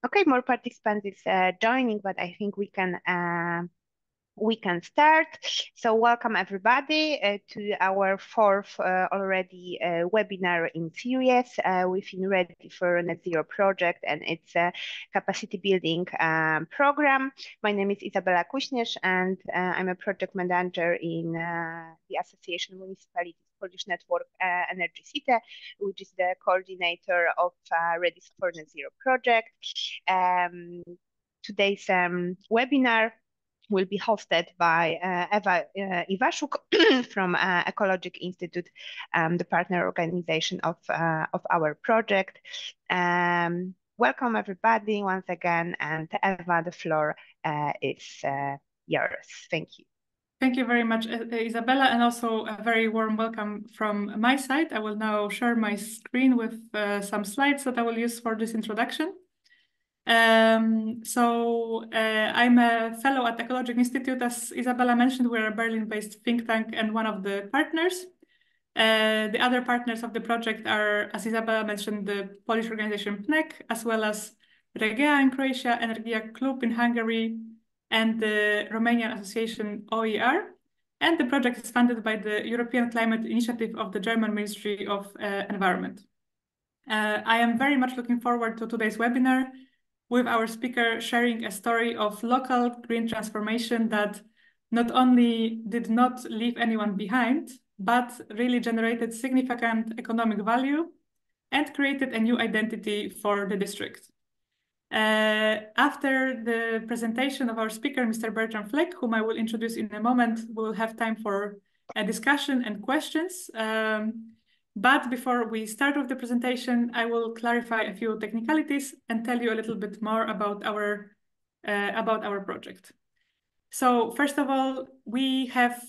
Okay, more participants is joining, but I think we can start. So welcome everybody to our fourth already webinar in series within Ready for Net Zero project, and it's a capacity building program. My name is Izabela Kuśnierz, and I'm a project manager in the Association Municipalities Polish Network Energy City, which is the coordinator of Ready for Net Zero project. Today's webinar will be hosted by Eva Iwaszuk from Ecologic Institute, the partner organization of our project. Welcome everybody once again, and Eva, the floor is yours. Thank you. Thank you very much, Isabella, and also a very warm welcome from my side. I will now share my screen with some slides that I will use for this introduction. I'm a fellow at Ecologic Institute. As Isabella mentioned, we're a Berlin-based think tank and one of the partners. The other partners of the project are, as Isabella mentioned, the Polish organization PNEC, as well as Regea in Croatia, Energia Klub in Hungary, and the Romanian association OER. And the project is funded by the European Climate Initiative of the German Ministry of Environment. I am very much looking forward to today's webinar, with our speaker sharing a story of local green transformation that not only did not leave anyone behind, but really generated significant economic value and created a new identity for the district. After the presentation of our speaker, Mr. Bertram Fleck, whom I will introduce in a moment, we'll have time for a discussion and questions. But before we start with the presentation, I will clarify a few technicalities and tell you a little bit more about our project. So first of all, we have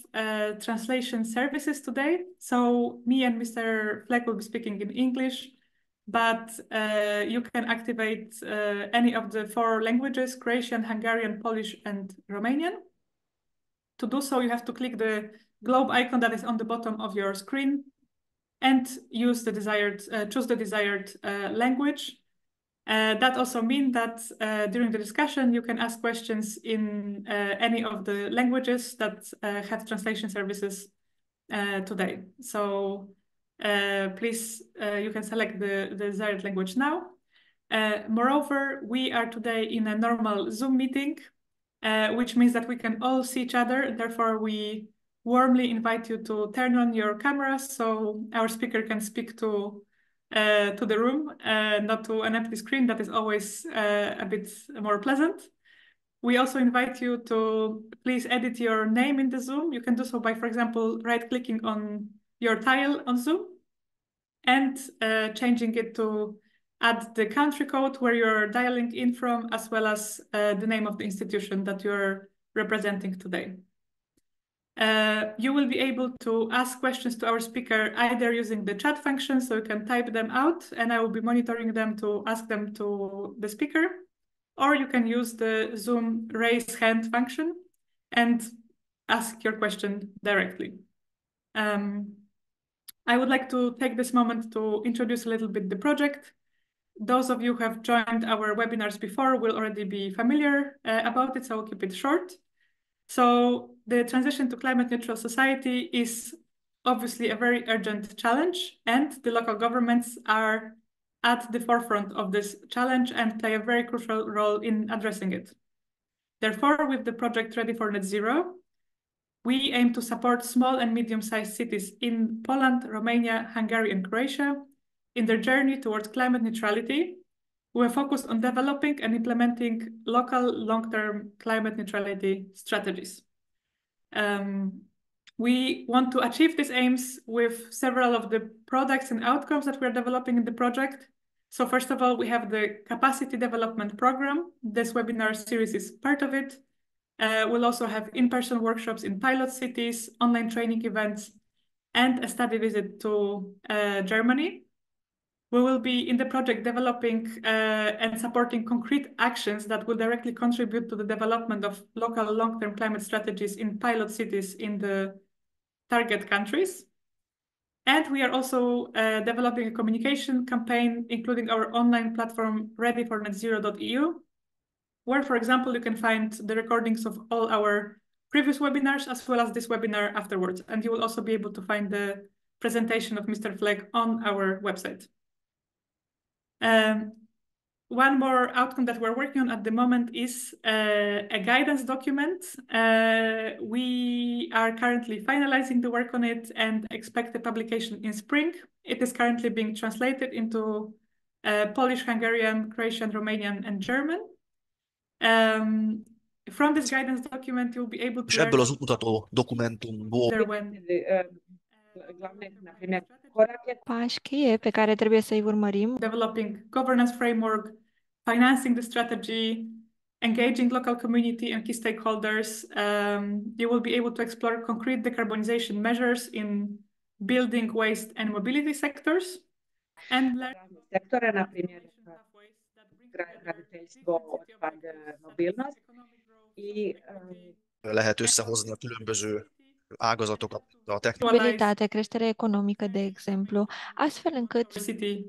translation services today. So me and Mr. Fleck will be speaking in English, but you can activate any of the 4 languages: Croatian, Hungarian, Polish, and Romanian. To do so, you have to click the globe icon that is on the bottom of your screen and choose the desired language. That also means that during the discussion, you can ask questions in any of the languages that have translation services today. So please, you can select the desired language now. Moreover, we are today in a normal Zoom meeting, which means that we can all see each other. Therefore, we warmly invite you to turn on your cameras so our speaker can speak to the room, not to an empty screen. That is always a bit more pleasant. We also invite you to please edit your name in the Zoom. You can do so by, for example, right-clicking on your tile on Zoom and changing it to add the country code where you're dialing in from, as well as the name of the institution that you're representing today. You will be able to ask questions to our speaker either using the chat function, so you can type them out and I will be monitoring them to ask them to the speaker, or you can use the Zoom raise hand function and ask your question directly. I would like to take this moment to introduce a little bit the project. Those of you who have joined our webinars before will already be familiar about it, so I'll keep it short. So the transition to climate neutral society is obviously a very urgent challenge, and the local governments are at the forefront of this challenge and play a very crucial role in addressing it. Therefore, with the project Ready for Net Zero, we aim to support small and medium-sized cities in Poland, Romania, Hungary, and Croatia in their journey towards climate neutrality. We are focused on developing and implementing local long-term climate neutrality strategies. We want to achieve these aims with several of the products and outcomes that we're developing in the project. So first of all, we have the capacity development program. This webinar series is part of it. We'll also have in-person workshops in pilot cities, online training events, and a study visit to Germany. We will be in the project developing and supporting concrete actions that will directly contribute to the development of local long-term climate strategies in pilot cities in the target countries. And we are also developing a communication campaign, including our online platform, Ready4NetZero.eu, where, for example, you can find the recordings of all our previous webinars, as well as this webinar afterwards. And you will also be able to find the presentation of Mr. Fleck on our website. One more outcome that we're working on at the moment is a guidance document. We are currently finalizing the work on it and expect the publication in spring. It is currently being translated into Polish, Hungarian, Croatian, Romanian, and German. From this guidance document, you'll be able to És learn ebből az útmutató dokumentumból Pași cheie pe care trebuie să-i urmărim. Developing governance framework, financing the strategy, engaging local community and key stakeholders. You will be able to explore concrete decarbonization measures in building, waste, and mobility sectors, and learn sektore, na primjer graditeljstvo, otpad, mobilnost i lehet összehozni a különböző ágazatokat, a Mobilitate, creștere economică, de exemplu, astfel încât city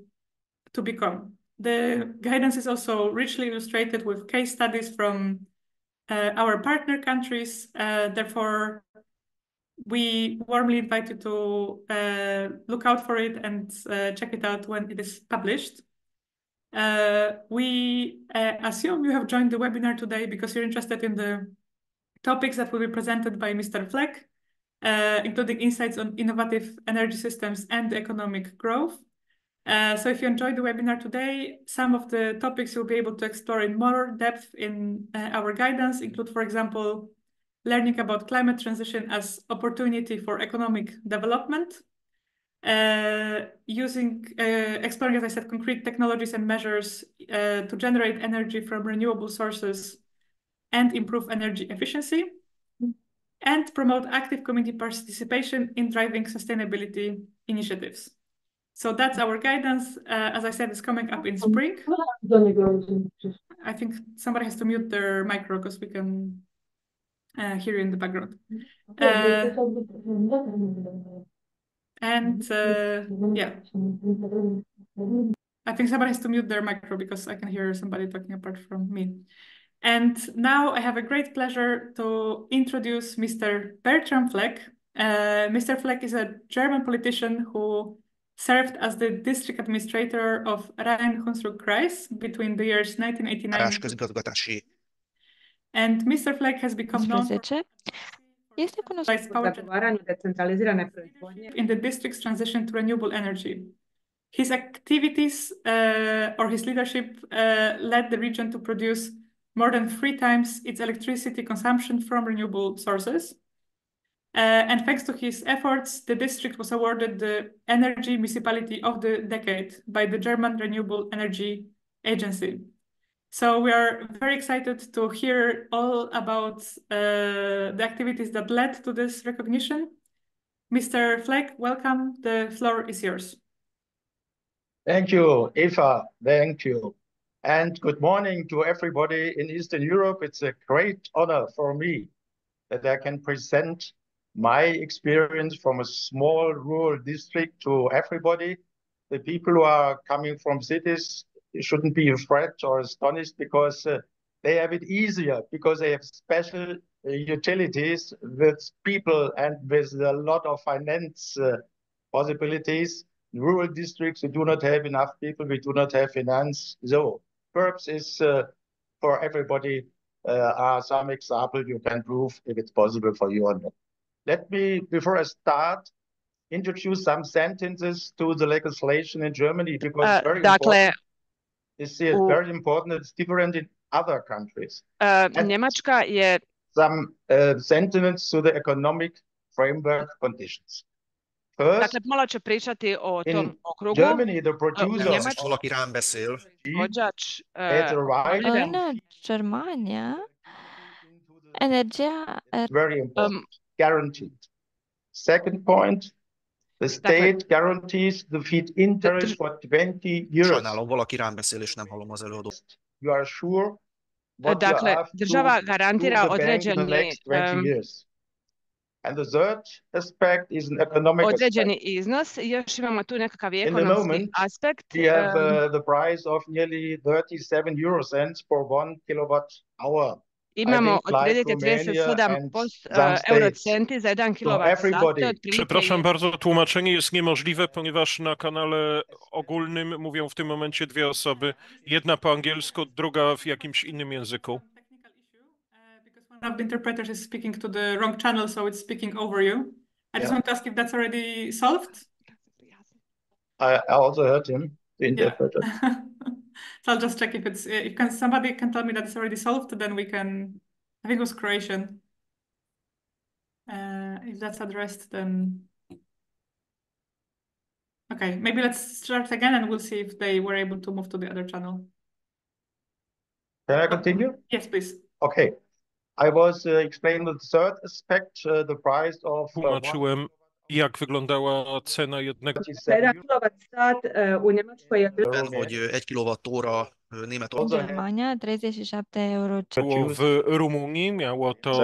to become. The guidance is also richly illustrated with case studies from our partner countries. Therefore, we warmly invite you to look out for it and check it out when it is published. We assume you have joined the webinar today because you're interested in the topics that will be presented by Mr. Fleck, including insights on innovative energy systems and economic growth. So if you enjoyed the webinar today, some of the topics you'll be able to explore in more depth in our guidance include, for example, learning about climate transition as opportunity for economic development, exploring, as I said, concrete technologies and measures to generate energy from renewable sources and improve energy efficiency, and promote active community participation in driving sustainability initiatives. So that's our guidance. As I said, it's coming up in spring. I think somebody has to mute their micro because we can hear you in the background. Yeah, I think somebody has to mute their micro because I can hear somebody talking apart from me. And now I have a great pleasure to introduce Mr. Bertram Fleck. Mr. Fleck is a German politician who served as the district administrator of Rhein-Hunsrück-Kreis between the years 1989 and Mr. Fleck has become known este cunoscut in the district's transition to renewable energy. His activities or his leadership led the region to produce more than 3 times its electricity consumption from renewable sources. And thanks to his efforts, the district was awarded the Energy Municipality of the Decade by the German Renewable Energy Agency. So we are very excited to hear all about the activities that led to this recognition. Mr. Fleck, welcome. The floor is yours. Thank you, Eva. Thank you. And good morning to everybody in Eastern Europe. It's a great honor for me that I can present my experience from a small rural district to everybody. The people who are coming from cities shouldn't be afraid or astonished because they have it easier because they have special utilities with people and with a lot of finance possibilities. In rural districts, we do not have enough people, we do not have finance. So perhaps is for everybody are some example you can prove if it's possible for you or not. Let me, before I start, introduce some sentences to the legislation in Germany because it's very important. It's very important. It's different in other countries. Njemačka je some sentences to the economic framework conditions. First, dakle, malo ću pričati o tom okrugu. Germany, the producer valaki rám beszél. În Germania, energia very important, guaranteed. Second point, the state guarantees the feed-in tariff for 20 years. Sajnálom, valaki rám beszél, és nem hallom az előadót. You are sure what you have to do the bank in the next 20 years. And the third aspect is an economic aspect. određeni iznos. Još imamo tu nekakav i In the ekonomski moment, aspekt. we have the price of nearly 37 euro cents for 1 kilowatt hour. Imamo think like otprilike Romania 37 and some states. eurocenti za 1 kWh. everybody- Przepraszam bardzo, tłumaczenie jest niemożliwe, ponieważ na kanale ogólnym mówią w tym momencie dwie osoby. Jedna po angielsku, druga w jakimś innym języku. One of the interpreters is speaking to the wrong channel, so it's speaking over you. I just want to ask if that's already solved. I also heard him, the interpreter. So I'll just check if it's if somebody can tell me that it's already solved, then we can. I think it was Croatian. If that's addressed, then okay. Maybe let's start again, and we'll see if they were able to move to the other channel. Can I continue? Yes, please. Okay. I was explaining the third aspect, the price of Tłumaczyłem, jak wyglądała cena jednego. Jedan kilovat-sat u Njemačkoj je bilo hogy 1 kWh În Németország. Germania, 37 euro. Było w Rumunii, miało to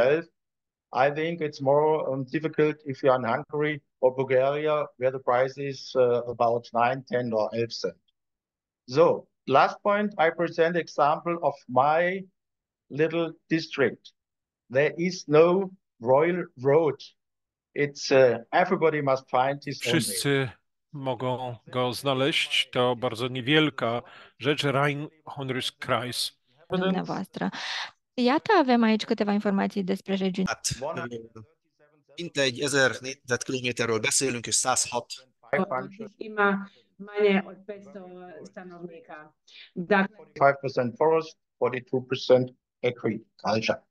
I think it's more difficult if you're in Hungary or Bulgaria, where the price is about 9, 10 or 11 cents. So, last point, I present example of my little district. There is no royal road. It's everybody must find his own way. wszyscy mogą go znaleźć. To bardzo niewielka rzecz, Rhein-Honriskreis. Dumneavoastră. Iată, avem aici câteva informații despre regiuni. Hát, mintegy 1000 négyzetkilométerről beszélünk, és 106 ima manje od 500 stanovnika. Dakle, 45% forest, 42% agriculture.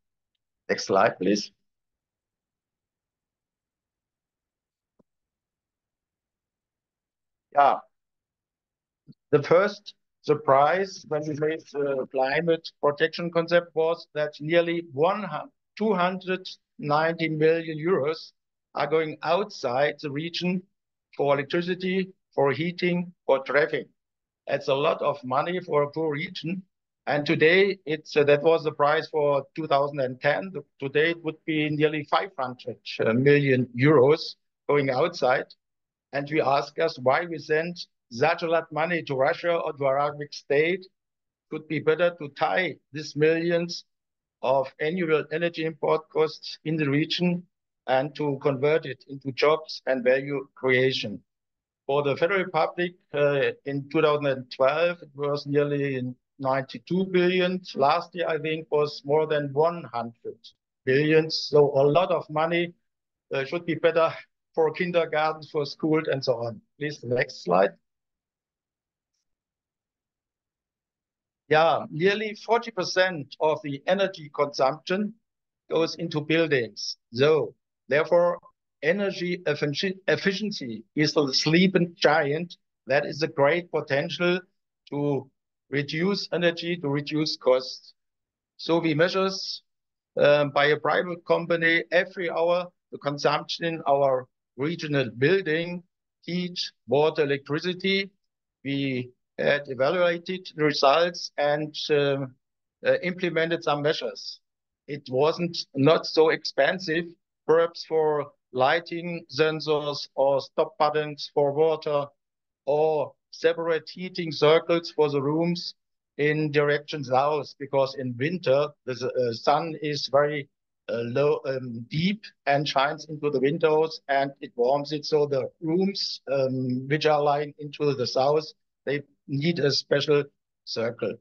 Next slide, please. Yeah. The first surprise when we made the climate protection concept was that nearly 290 million euros are going outside the region for electricity, for heating, for traffic. That's a lot of money for a poor region. And today, it's that was the price for 2010. Today, it would be nearly 500 million euros going outside. And we ask us why we send such a lot of money to Russia or to Arabic state. Could be better to tie these millions of annual energy import costs in the region and to convert it into jobs and value creation. For the Federal Republic in 2012, it was nearly 92 billion. Last year, I think, was more than 100 billion. So a lot of money should be better for kindergartens, for schools, and so on. Please, the next slide. Yeah, nearly 40% of the energy consumption goes into buildings. So, therefore, energy efficiency is the sleeping giant. That is a great potential to reduce energy, to reduce costs. So we measure by a private company every hour the consumption in our regional building, heat, water, electricity. We had evaluated the results and implemented some measures. It wasn't not so expensive, perhaps for lighting sensors or stop buttons for water or separate heating circles for the rooms in direction south, because in winter the sun is very deep and shines into the windows and it warms it. So the rooms which are lying into the south, they need a special circle.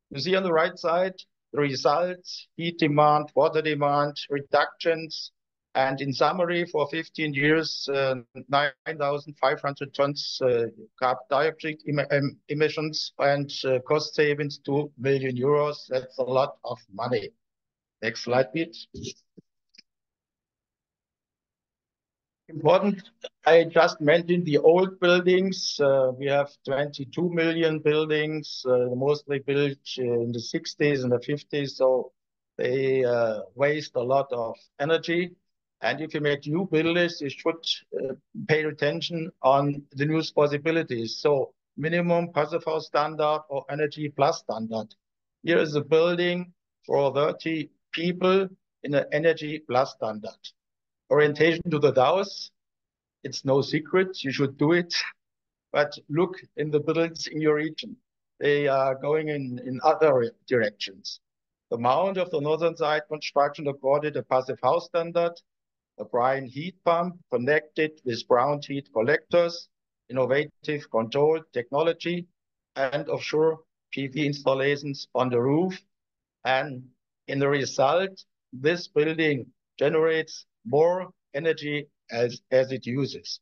You see on the right side the results: heat demand, water demand, reductions, and in summary, for 15 years, 9,500 tons carbon dioxide emissions and cost savings 2 million euros. That's a lot of money. Next slide, please. Important, I just mentioned the old buildings. We have 22 million buildings, mostly built in the 60s and the 50s, so they waste a lot of energy. And if you make new buildings, you should pay attention on the new possibilities. So minimum passive house standard or energy plus standard. Here is a building for 30 people in an energy plus standard. orientation to the Dows. It's no secret, you should do it. But look in the buildings in your region. They are going in other directions. The Mount of the northern side construction accorded a passive house standard, a brine heat pump connected with brown heat collectors, innovative control technology, and offshore PV installations on the roof. And in the result, this building generates more energy as it uses.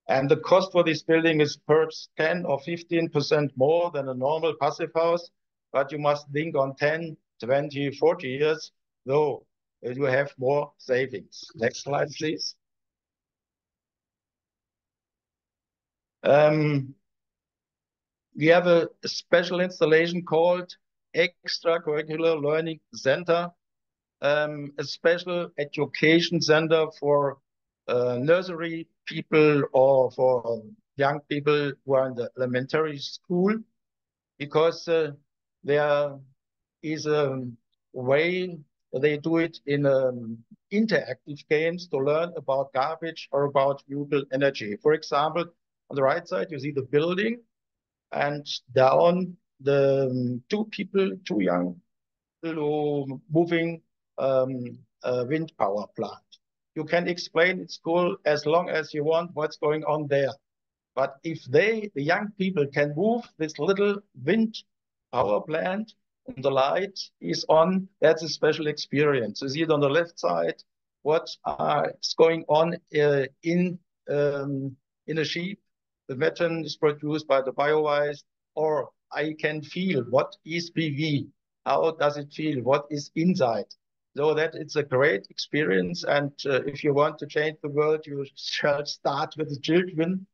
And the cost for this building is perhaps 10 or 15% more than a normal passive house, but you must think on 10, 20, 40 years, though you have more savings. Next slide, please. We have a special installation called Extracurricular Learning Center, a special education center for nursery people or for young people who are in the elementary school, because there is a way they do it in interactive games to learn about garbage or about renewable energy. For example, on the right side, you see the building, and down the two young people moving a wind power plant. You can explain in school as long as you want what's going on there. But if the young people can move this little wind power plant and the light is on, that's a special experience. You see it on the left side, what is going on in a sheep. The methane is produced by the biowaste, or I can feel what is PV, how does it feel, what is inside. So that it's a great experience. And if you want to change the world, you shall start with the children.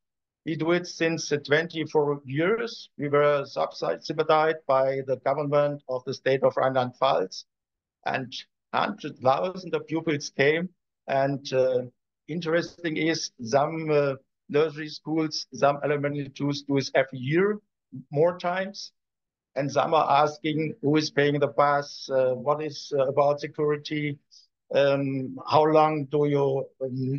We do it since 24 years. We were subsidized by the government of the state of Rheinland-Pfalz, and 100,000 of pupils came. And interesting is some nursery schools, some elementary schools do it every year, more times. And some are asking who is paying the bus, what is about security, how long do you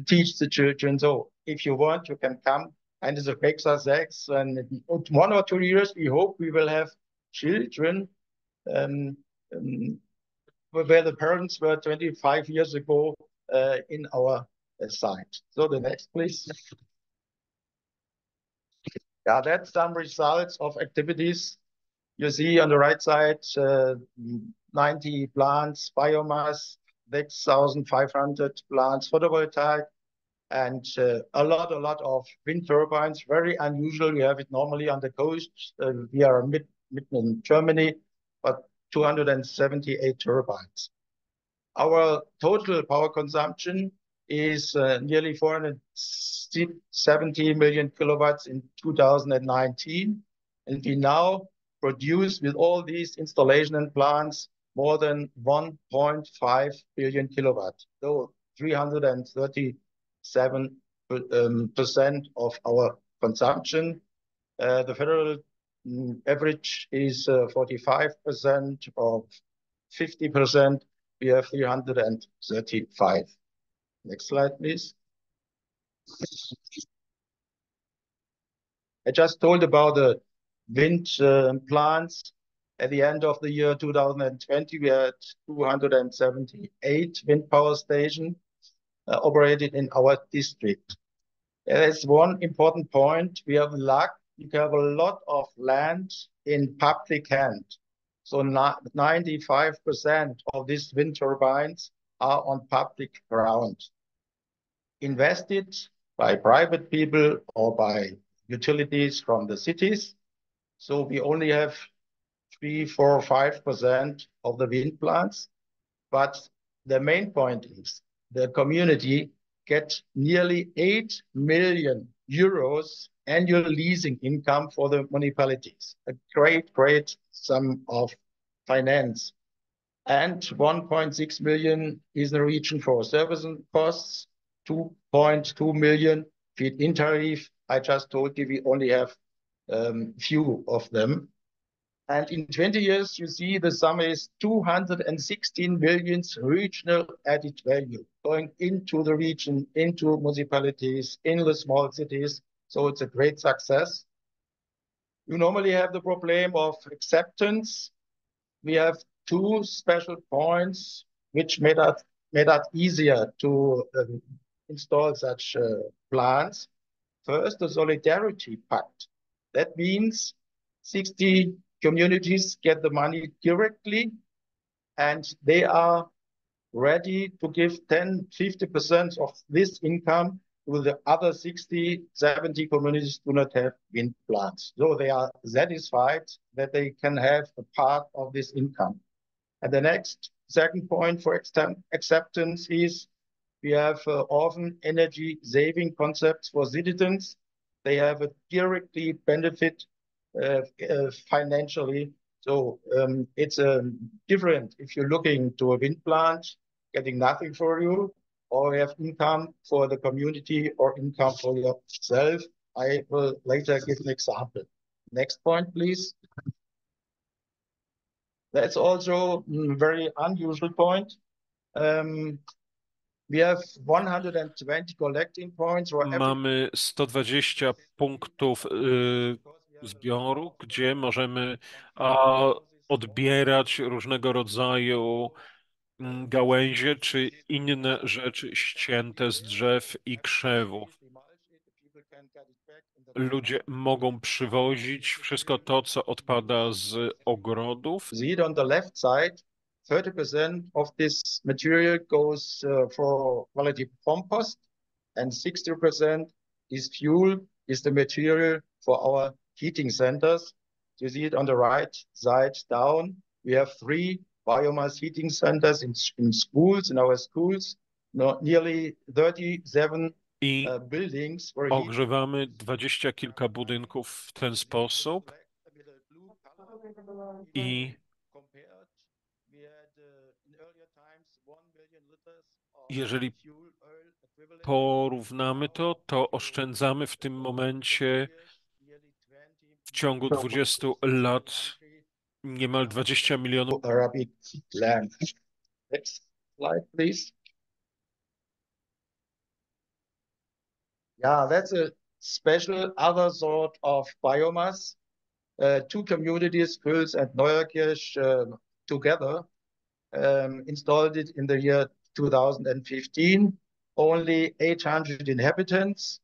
teach the children. So if you want, you can come. And it's a big success. And in 1 or 2 years, we hope we will have children where the parents were 25 years ago in our site. So the next, please. Yeah, that's some results of activities. You see on the right side, 90 plants, biomass, 6,500 plants, photovoltaic, and a lot of wind turbines. Very unusual. We have it normally on the coast. We are mid in Germany, but 278 turbines. Our total power consumption is nearly 470 million kilowatts in 2019. And we now produce with all these installation and plants more than 1.5 billion kilowatts. So 337% of our consumption. The federal average is 45% or 50%. We have 335. Next slide, please. I just told about the wind plants. At the end of the year 2020, we had 278 wind power stations operated in our district. There's one important point. We have luck. We have a lot of land in public hand. So 95% of these wind turbines are on public ground, invested by private people or by utilities from the cities. So we only have 3, 4, 5% of the wind plants. But the main point is the community gets nearly 8 million euros annual leasing income for the municipalities. A great sum of finance. And 1.6 million is the region for service costs, 2.2 million feed-in tariff. I just told you we only have few of them. And in 20 years, you see the sum is 216 million regional added value going into the region, into municipalities, in the small cities. So it's a great success. You normally have the problem of acceptance. We have two special points which made it easier to install such plans. First, the Solidarity Pact. That means 60 communities get the money directly, and they are ready to give 10, 50% of this income to the other 60, 70 communities do not have wind plants. So they are satisfied that they can have a part of this income. And the next second point for acceptance is we have often energy saving concepts for citizens. They have a directly benefit financially. So it's different if you're looking to a wind plant, getting nothing for you, or you have income for the community or income for yourself. I will later give an example. Next point, please. That's also a very unusual point. We have 120 collecting points for every... Mamy 120 punktów zbioru, gdzie możemy odbierać różnego rodzaju gałęzie czy inne rzeczy ścięte z drzew i krzewów. Ludzie mogą przywozić wszystko to, co odpada z ogrodów. See it on the left side, 30% of this material goes for quality compost, and 60% is fuel, is the material for our heating centers. You see it on the right side down. We have 3 biomass heating centers in schools, in our schools, nearly 37 buildings. Ogrzewamy 20 kilka budynków w ten sposób i jeżeli porównamy to, to oszczędzamy w tym momencie w ciągu 20 lat niemal 20 milionów. Arabic land. Next slide, please. Yeah, that's a special other sort of biomass. 2 communities, Völs and Neuerkirch, together installed it in the year 2015. Only 800 inhabitants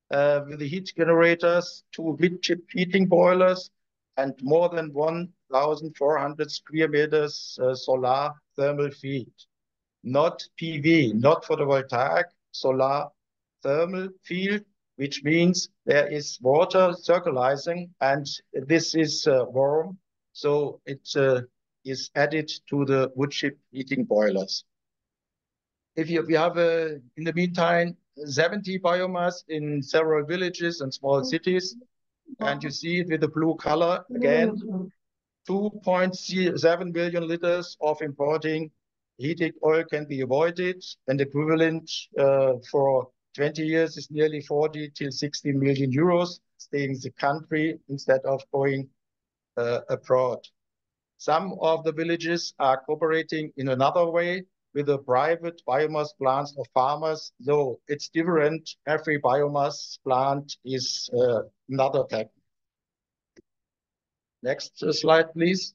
with the heat generators, 2 mid-chip heating boilers, and more than 1,400 square meters solar thermal field. Not PV, not photovoltaic, solar thermal field, which means there is water circulating, and this is warm, so it is added to the wood chip heating boilers. If we have, in the meantime, 70 biomass in several villages and small cities, and you see it with the blue color again, 2.7 billion liters of importing heating oil can be avoided, and equivalent for 20 years is nearly 40 till 60 million euros staying in the country instead of going abroad. Some of the villages are cooperating in another way with the private biomass plants of farmers, though it's different. Every biomass plant is another technique. Next slide, please.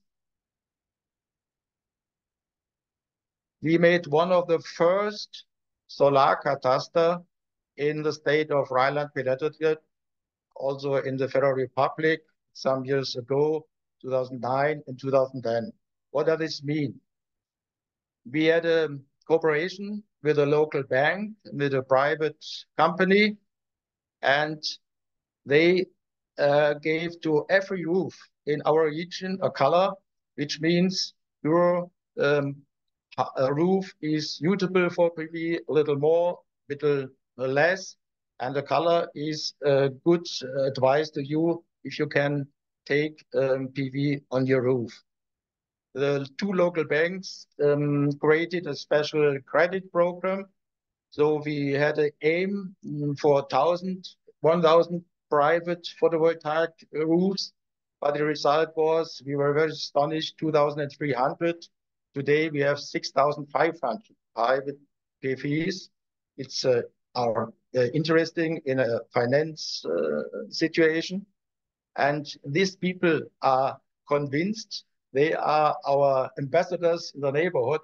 We made one of the first solar cataster in the state of Rhineland-Palatinate, also in the Federal Republic some years ago, 2009 and 2010. What does this mean? We had a cooperation with a local bank, with a private company, and they gave to every roof in our region a color, which means your roof is suitable for PV, a little more, a little less, and the color is good advice to you if you can take PV on your roof. The 2 local banks created a special credit program. So we had an aim for 1,000 private photovoltaic roofs. but the result was we were very astonished, 2,300. Today we have 6,500 private PVs. It's interesting in a finance situation. And these people are convinced. They are our ambassadors in the neighborhood.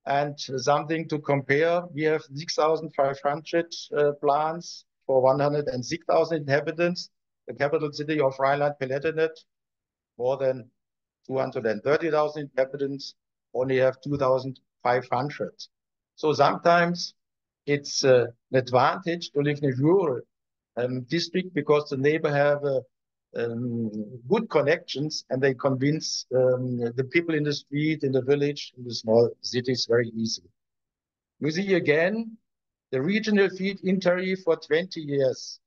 And something to compare, we have 6,500 plants for 106,000 inhabitants. The capital city of Rhineland-Palatinate, more than 230,000 inhabitants, only have 2,500. So sometimes it's an advantage to live in a rural district because the neighbor have good connections and they convince the people in the street, in the village, in the small cities very easily. You see again the regional feed-in tariff for 20 years.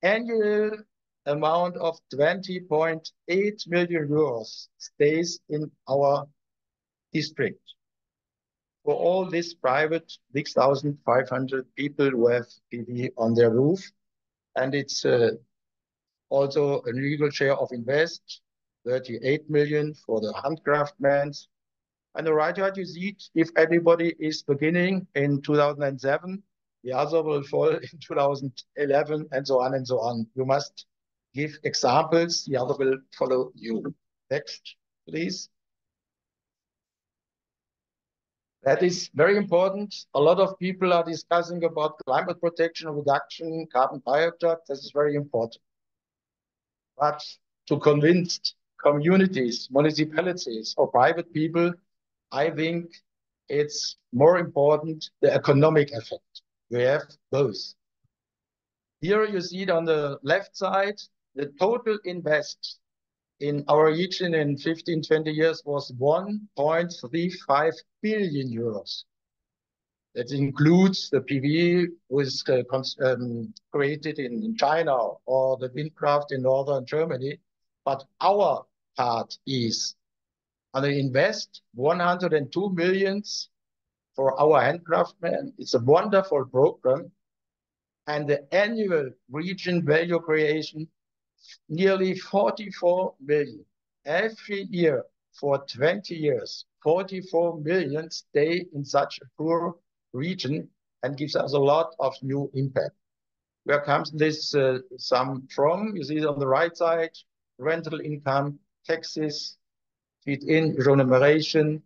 Annual amount of 20.8 million euros stays in our district. For all these private 6,500 people who have PV on their roof, and it's also a legal share of invest, 38 million for the handcraftsmen. On the right side, you see if everybody is beginning in 2007, the other will fall in 2011, and so on and so on. You must give examples, the other will follow you. Next, please. That is very important. A lot of people are discussing about climate protection, reduction, carbon dioxide. This is very important. But to convince communities, municipalities, or private people, I think it's more important the economic effect. We have both. Here you see it on the left side, the total invest in our region in 15, 20 years was 1.35 billion euros. That includes the PV was created in China or the windcraft in northern Germany. But our part is, and they invest 102 millions for our handcraftsmen. It's a wonderful program. And the annual region value creation, nearly 44 million. Every year for 20 years, 44 million stay in such a poor region and gives us a lot of new impact. Where comes this sum from? You see it on the right side, rental income, taxes, feed-in remuneration,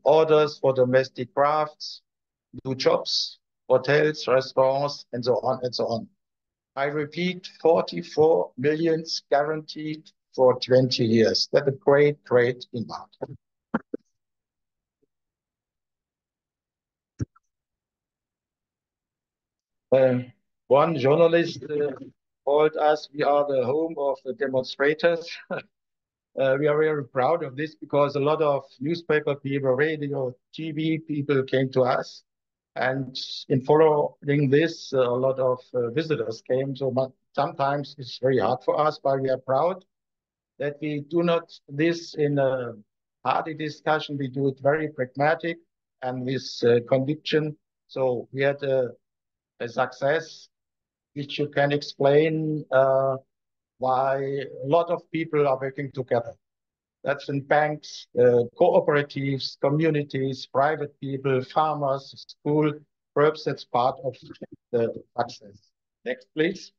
orders for domestic crafts, new jobs, hotels, restaurants, and so on and so on. I repeat, 44 million guaranteed for 20 years. That's a great, great amount. One journalist called us, we are the home of the demonstrators. We are very proud of this because a lot of newspaper people, radio, TV people came to us. And in following this, a lot of visitors came. So sometimes it's very hard for us, but we are proud that we do not this in a party discussion. We do it very pragmatic and with conviction. So we had a success, which you can explain why a lot of people are working together. That's in banks, cooperatives, communities, private people, farmers, school. Perhaps that's part of the success. Next, please.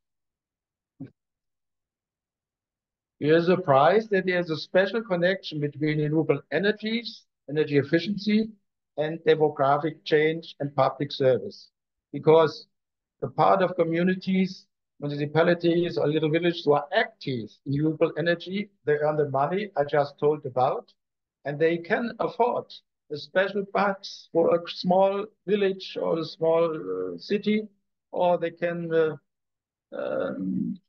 Here's a prize that there's a special connection between renewable energies, energy efficiency, and demographic change and public service. Because the part of communities, municipalities, or little villages who are active in renewable energy, they earn the money I just told about, and they can afford a special box for a small village or a small city, or they can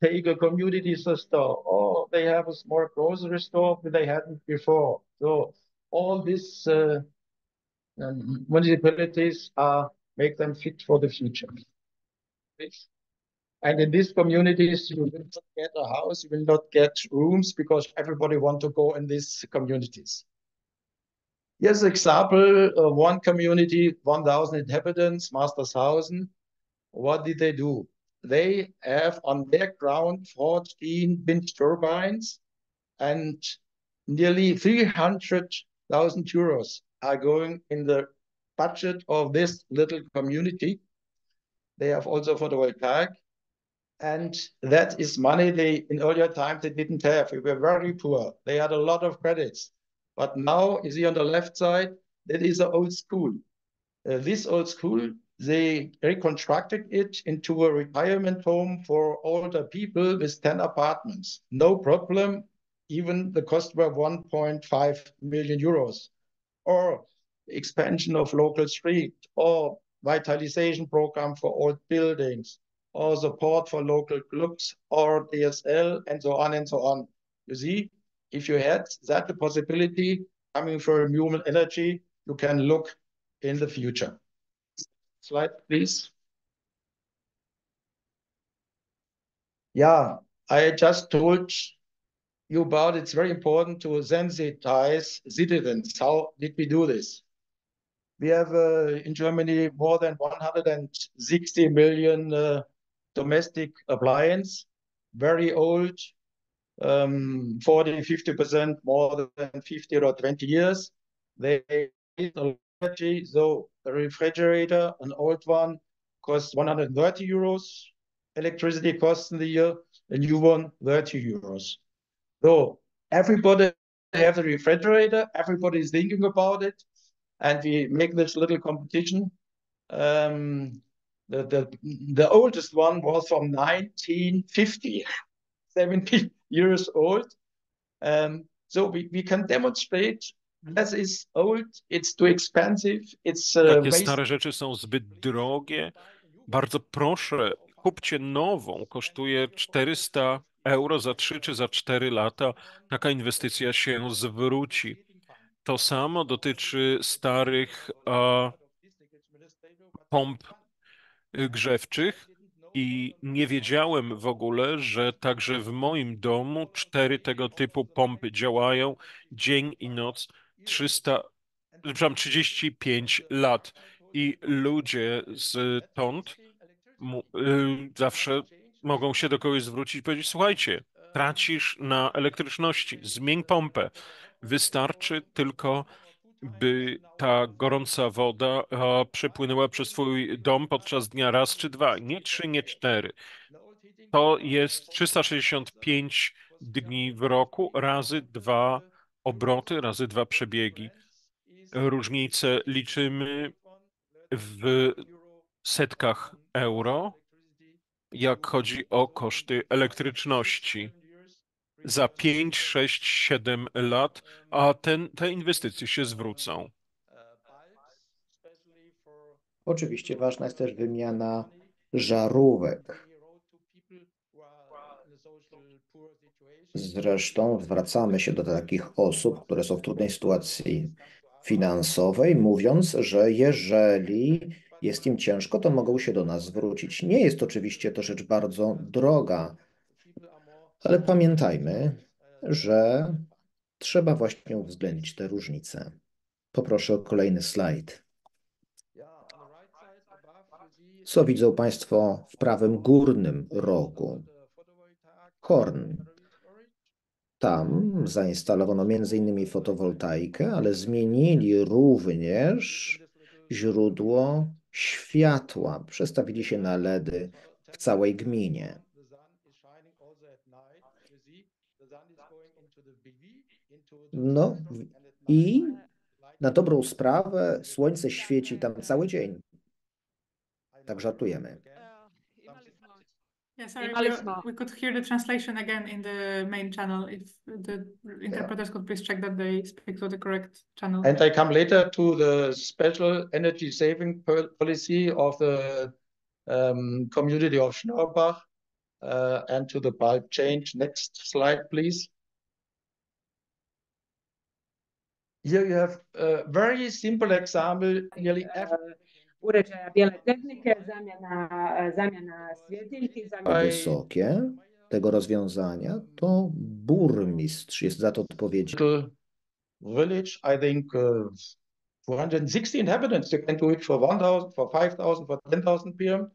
take a community store, or they have a small grocery store that they hadn't before. So all these municipalities make them fit for the future. And in these communities, you will not get a house, you will not get rooms because everybody wants to go in these communities. Here's an example of one community, 1,000 inhabitants, Mastershausen. What did they do? They have on their ground 14 wind turbines and nearly 300,000 euros are going in the budget of this little community. They have also photovoltaic, and that is money they in earlier times they didn't have. We were very poor. They had a lot of credits, but now you see on the left side that is an old school. This old school, they reconstructed it into a retirement home for older people with 10 apartments. No problem. Even the cost were 1.5 million euros. Or expansion of local street, or vitalization program for old buildings, or support for local clubs, or DSL, and so on and so on. You see, if you had that the possibility coming from human energy, you can look in the future. Slide, please. Yeah, I just told you about it's very important to sensitize citizens. How did we do this? We have in Germany more than 160 million domestic appliances, very old, 40–50% more than 50 or 20 years. They need energy, so a refrigerator, an old one, costs 130 euros. Electricity costs in the year, a new one, 30 euros. So everybody has a refrigerator, everybody is thinking about it, and we make this little competition. The oldest one was from 1950, 70 years old. So we can demonstrate less is old, it's too expensive, it's Takie stare rzeczy są zbyt drogie. Bardzo proszę, kupcie nową. Kosztuje 400 euro za 3 czy za 4 lata. Taka inwestycja się zwróci. To samo dotyczy starych pomp grzewczych i nie wiedziałem w ogóle, że także w moim domu 4 tego typu pompy działają dzień i noc 35 lat i ludzie stąd zawsze mogą się do kogoś zwrócić i powiedzieć: słuchajcie, tracisz na elektryczności, zmień pompę. Wystarczy tylko, by ta gorąca woda przepłynęła przez twój dom podczas dnia raz czy dwa, nie 3, nie 4. To jest 365 dni w roku razy 2 obroty, razy 2 przebiegi. Różnicę liczymy w setkach euro, jak chodzi o koszty elektryczności. Za 5, 6, 7 lat, a te inwestycje się zwrócą. Oczywiście ważna jest też wymiana żarówek. Zresztą zwracamy się do takich osób, które są w trudnej sytuacji finansowej, mówiąc, że jeżeli jest im ciężko, to mogą się do nas zwrócić. Nie jest oczywiście to rzecz bardzo droga, ale pamiętajmy, że trzeba właśnie uwzględnić te różnice. Poproszę o kolejny slajd. Co widzą Państwo w prawym górnym rogu? Horn. Tam zainstalowano m.in. fotowoltaikę, ale zmienili również źródło światła. Przestawili się na LEDy w całej gminie. No i na dobrą sprawę słońce świeci tam cały dzień. Tak żartujemy. Yeah, sorry, Imali we smo. could hear the translation again in the main channel. If the interpreters could please check that they speak to the correct channel. And I come later to the special energy saving policy of the community of Schnorbach and to the bulk change. Next slide, please. Here you have a very simple example. Nearly every Uređaja bijele tehnike, zamjena svjetiljki, Wysokie tego rozwiązania to burmistrz jest za to odpowiedzialny. village, I think 460 inhabitants. You can do it for 1,000, for 5,000, for 10,000 PM.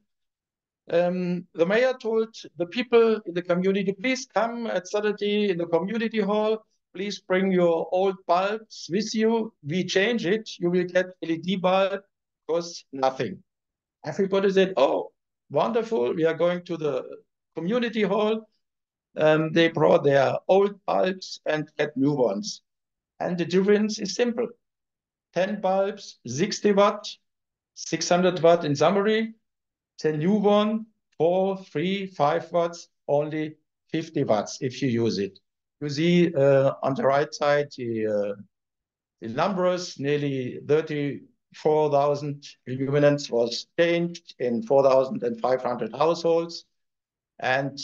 The mayor told the people in the community, please come at Saturday in the community hall. Please bring your old bulbs with you. We change it. You will get LED bulb, costs nothing. Everybody said, oh, wonderful. We are going to the community hall. They brought their old bulbs and get new ones. And the difference is simple. 10 bulbs, 60 watt, 600 watt in summary. The new one, 4, 3, 5 watts, only 50 watts if you use it. You see on the right side the numbers, nearly 34,000 luminance was changed in 4,500 households. And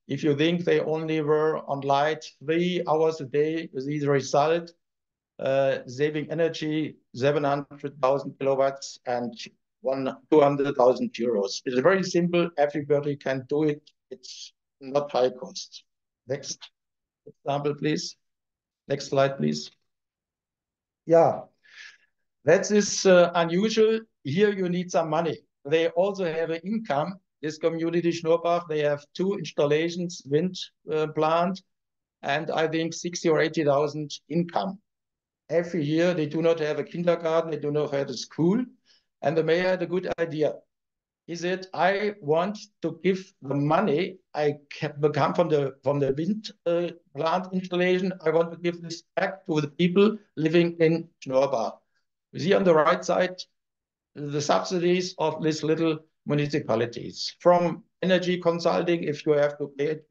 if you think they only were on light 3 hours a day, you see the result, saving energy, 700,000 kilowatts and 200,000 euros. It's very simple. Everybody can do it. It's not high cost. Next example, please. Next slide, please. Yeah, that is unusual. Here you need some money. They also have an income. This community Schnurbach, they have 2 installations, wind plant, and I think 60 or 80,000 income. Every year they do not have a kindergarten, they do not have a school. And the mayor had a good idea. He said, I want to give the money I become from the wind plant installation. I want to give this back to the people living in Schnurbach. You see on the right side, the subsidies of these little municipalities. From energy consulting, if you have to pay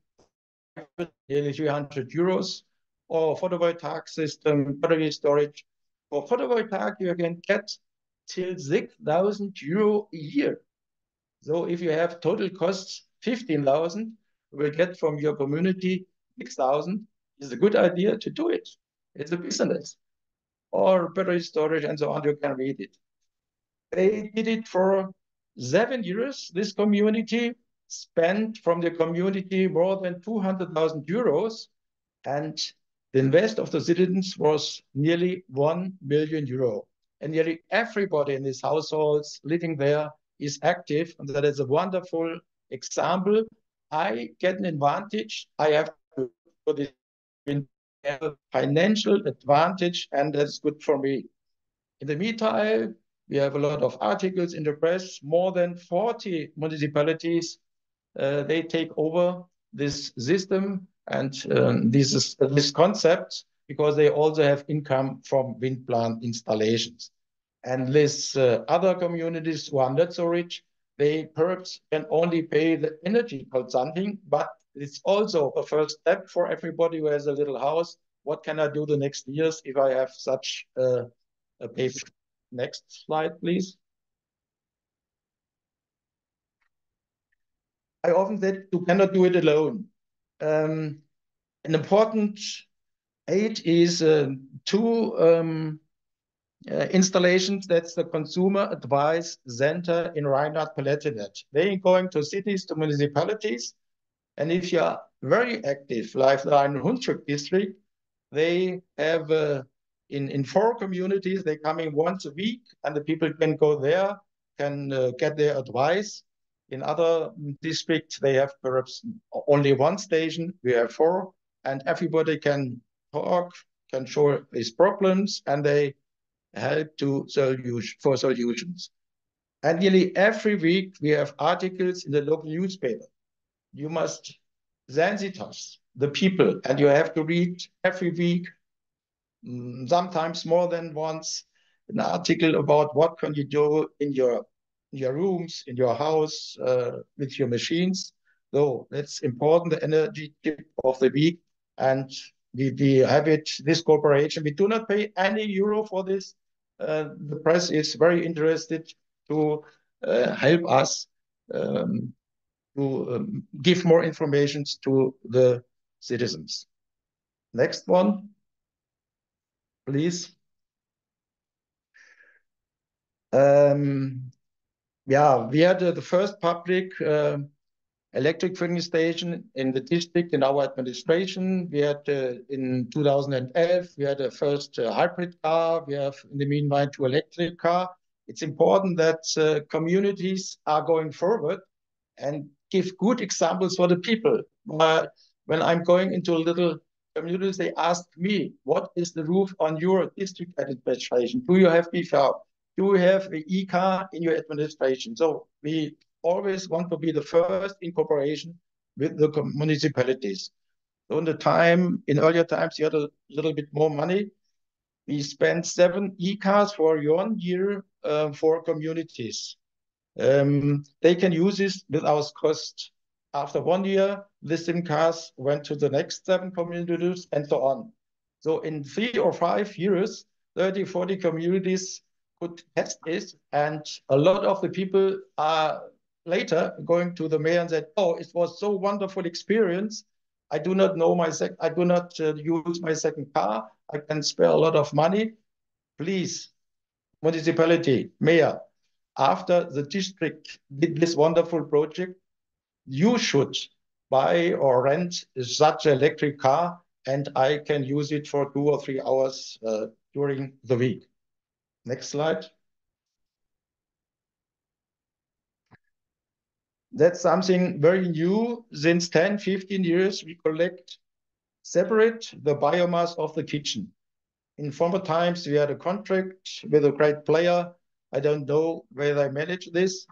nearly 300 euros, or photovoltaic system, battery storage. For photovoltaic, you can get till 6,000 euro a year. So if you have total costs 15,000, you will get from your community 6,000. It's a good idea to do it. It's a business. Or battery storage and so on, you can read it. They did it for 7 years. This community spent from the community more than 200,000 euros, and the invest of the citizens was nearly 1 million euro. And nearly everybody in these households living there is active, and that is a wonderful example. I get an advantage. I have a financial advantage, and that's good for me. In the meantime, we have a lot of articles in the press. More than 40 municipalities, they take over this system and this concept, because they also have income from wind plant installations. And this other communities who are not so rich, they perhaps can only pay the energy consumption, but it's also a first step for everybody who has a little house. What can I do the next years if I have such a paper? Next slide, please. I often said you cannot do it alone. An important aid is 2 installations. That's the Consumer Advice Center in Rheinland-Palatinate. They are going to cities, to municipalities. And if you are very active, like the Rhein-Hunsrück district, they have in 4 communities, they're coming once a week, and the people can go there, can get their advice. In other districts, they have perhaps only 1 station. We have 4, and everybody can talk, can show his problems, and they help to for solutions. And nearly every week, we have articles in the local newspaper. You must sensitize the people, and you have to read every week, sometimes more than once, an article about what can you do in your rooms, in your house, with your machines. So that's important, the energy tip of the week. And we have it, this cooperation. We do not pay any euro for this. The press is very interested to help us to give more information to the citizens. Next one, please. Yeah, we had the first public electric filling station in the district in our administration. We had in 2011, we had the first hybrid car. We have in the meanwhile 2 electric car. It's important that communities are going forward and give good examples for the people. But when I'm going into little communities, they ask me, what is the roof on your district administration? Do you have BFAR? Do you have an e-car in your administration? So we always want to be the first in cooperation with the municipalities. So in earlier times, you had a little bit more money. We spent 7 e-cars for 1 year for communities. They can use this without cost. After 1 year, the SIM cards went to the next 7 communities and so on. So in 3 or 5 years, 30, 40 communities could test this, and a lot of the people are later going to the mayor and said, "Oh, it was so wonderful experience. I do not use my second car. I can spare a lot of money. Please, municipality, mayor, after the district did this wonderful project, you should buy or rent such an electric car, and I can use it for 2 or 3 hours during the week." Next slide. That's something very new. Since 10, 15 years, we separate the biomass of the kitchen. In former times, we had a contract with a great player. I don't know where they manage this,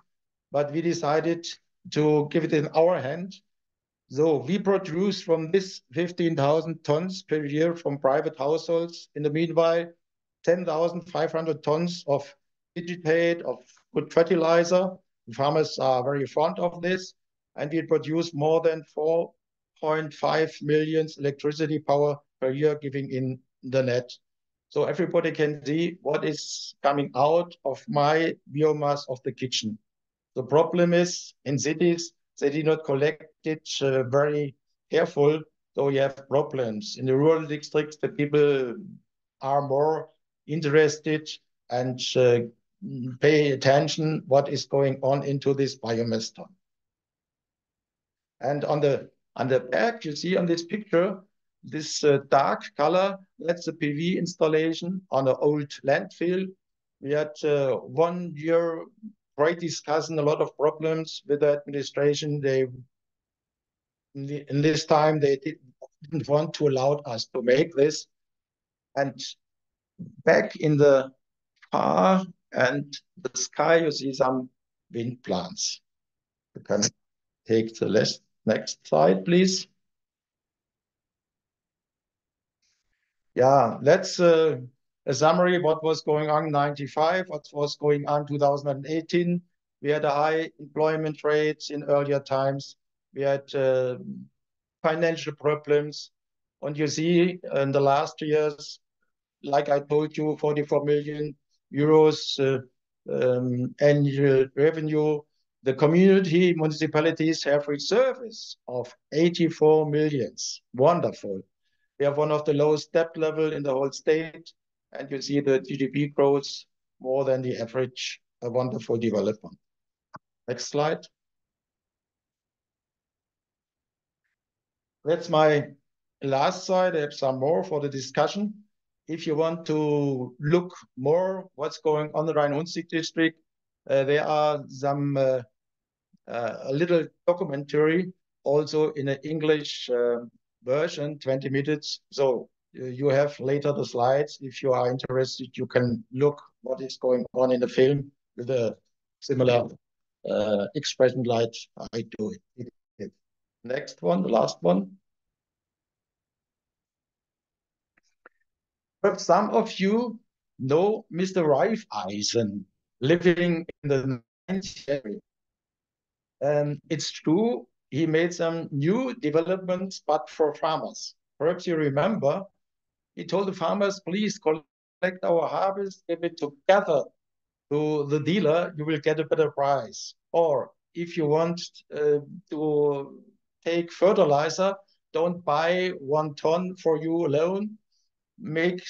but we decided to give it in our hand. So we produce from this 15,000 tons per year from private households. In the meanwhile, 10,500 tons of digitate, of good fertilizer. The farmers are very fond of this. And we produce more than 4.5 million electricity power per year giving in the net. So everybody can see what is coming out of my biomass of the kitchen. The problem is in cities, they do not collect it very careful, so you have problems. In the rural districts, the people are more interested and pay attention what is going on into this biomass ton. And on the back, you see on this picture, this dark color, that's a PV installation on an old landfill. We had 1 year great discussion, a lot of problems with the administration. In this time, they didn't want to allow us to make this. And back in the far and the sky, you see some wind plants. You can take the next slide, please. Yeah, that's a summary of what was going on in 95, what was going on in 2018. We had a high employment rates in earlier times. We had financial problems. And you see in the last years, like I told you, 44 million euros annual revenue. The community municipalities have reserves of 84 millions. Wonderful. We have one of the lowest debt level in the whole state, and you see the GDP growth more than the average. A wonderful development. Next slide. That's my last slide. I have some more for the discussion. If you want to look more what's going on in the Rhine-Hunsrück district, there are some a little documentary also in an English version, 20 minutes. So you have later the slides. If you are interested, you can look what is going on in the film with a similar expression like I do it. Next one, the last one. But some of you know Mr. Raiffeisen living in the 9th century. It's true, he made some new developments, but for farmers. Perhaps you remember, he told the farmers, please collect our harvest, give it together to the dealer, you will get a better price. Or if you want to take fertilizer, don't buy 1 ton for you alone, make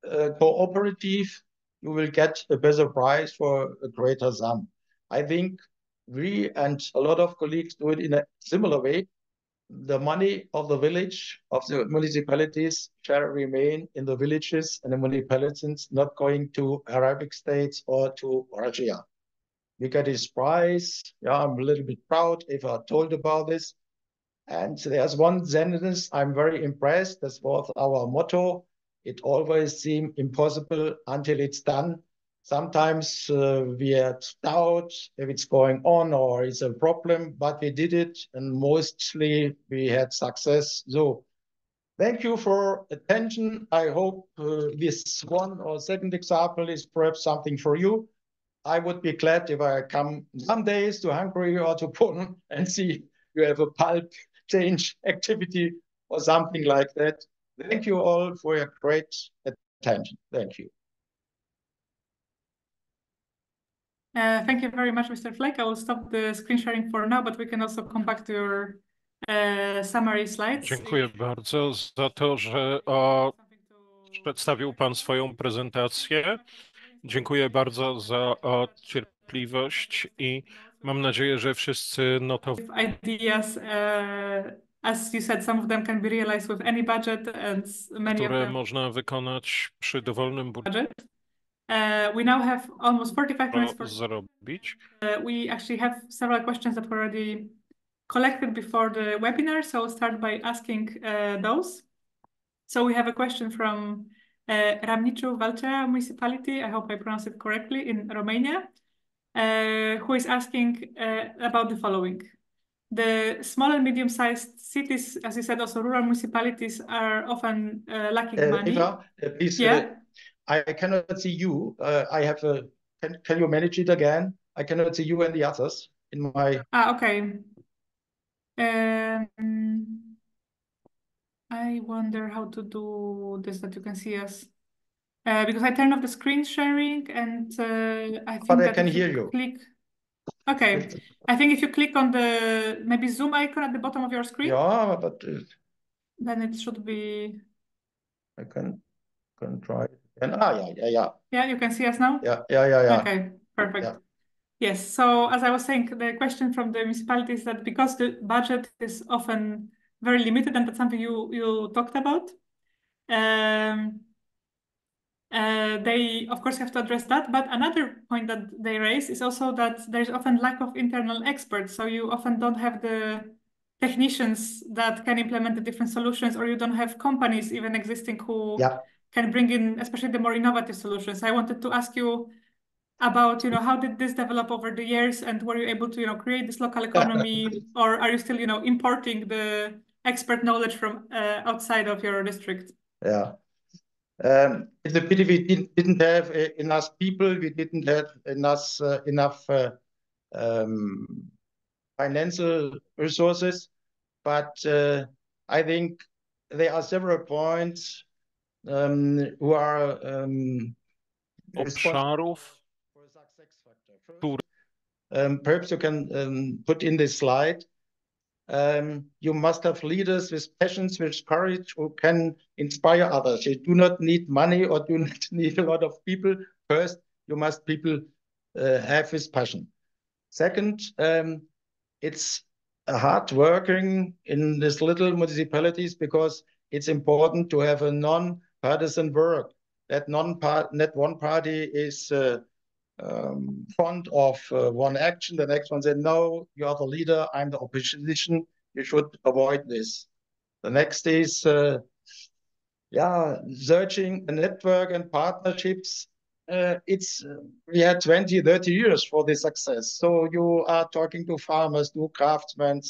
a cooperative, you will get a better price for a greater sum. I think we and a lot of colleagues do it in a similar way. The money of the village, of the municipalities, shall remain in the villages and the municipalities, not going to Arabic states or to Russia. we got this prize. Yeah, I'm a little bit proud if I told about this. And there's one sentence I'm very impressed. That was our motto. It always seemed impossible until it's done. Sometimes we had doubt if it's going on or it's a problem, but we did it, and mostly we had success. So thank you for attention. I hope this one or second example is perhaps something for you. I would be glad if I come some days to Hungary or to Poland and see you have a pulp change activity or something like that. Thank you all for your great attention. Thank you. Thank you very much, Mr. Fleck. I will stop the screen sharing for now, but we can also come back to your summary slides. Dziękuję bardzo za to, że przedstawił Pan swoją prezentację. Dziękuję bardzo za cierpliwość i mam nadzieję, że wszyscy notowali. Ideas, as you said, some of them can be realized with any budget, and many of które them można wykonać przy dowolnym budżecie. We now have almost 45 minutes for zrobić. We actually have several questions that were already collected before the webinar, so I'll start by asking those. So we have a question from Ramnicu Valcea municipality, I hope I pronounced it correctly, in Romania, who is asking about the following. The small and medium-sized cities, as you said, also rural municipalities are often lacking money. Eva, please, yeah. I cannot see you. I have a. Can you manage it again? I cannot see you and the others in my. Okay. I wonder how to do this that you can see us. Because I turned off the screen sharing and I think But I that can if you hear you. click. Okay. I think if you click on the maybe Zoom icon at the bottom of your screen. Yeah, but then it should be. I can try it again. Yeah. Yeah, you can see us now? Yeah. Okay, perfect. Yeah. Yes, so as I was saying, the question from the municipality is that because the budget is often very limited, and that's something you talked about, they of course have to address that. But another point that they raise is also that there's often lack of internal experts. So you often don't have the technicians that can implement the different solutions, or you don't have companies even existing who can bring in, especially the more innovative solutions. I wanted to ask you about, how did this develop over the years, and were you able to, create this local economy, or are you still, importing the expert knowledge from outside of your district? Yeah. It's a pity we didn't have enough people. We didn't have enough financial resources. But I think there are several points who are obszarów. Perhaps you can put in this slide. You must have leaders with passions, with courage, who can inspire others. You do not need money or do not need a lot of people. First, you must people have this passion. Second, it's hard working in these little municipalities because it's important to have a non-partisan work. That one party is fond of one action, the next one said, no, you are the leader, I'm the opposition, you should avoid this. The next is, searching a network and partnerships. We had 20, 30 years for this success. So you are talking to farmers, to craftsmen.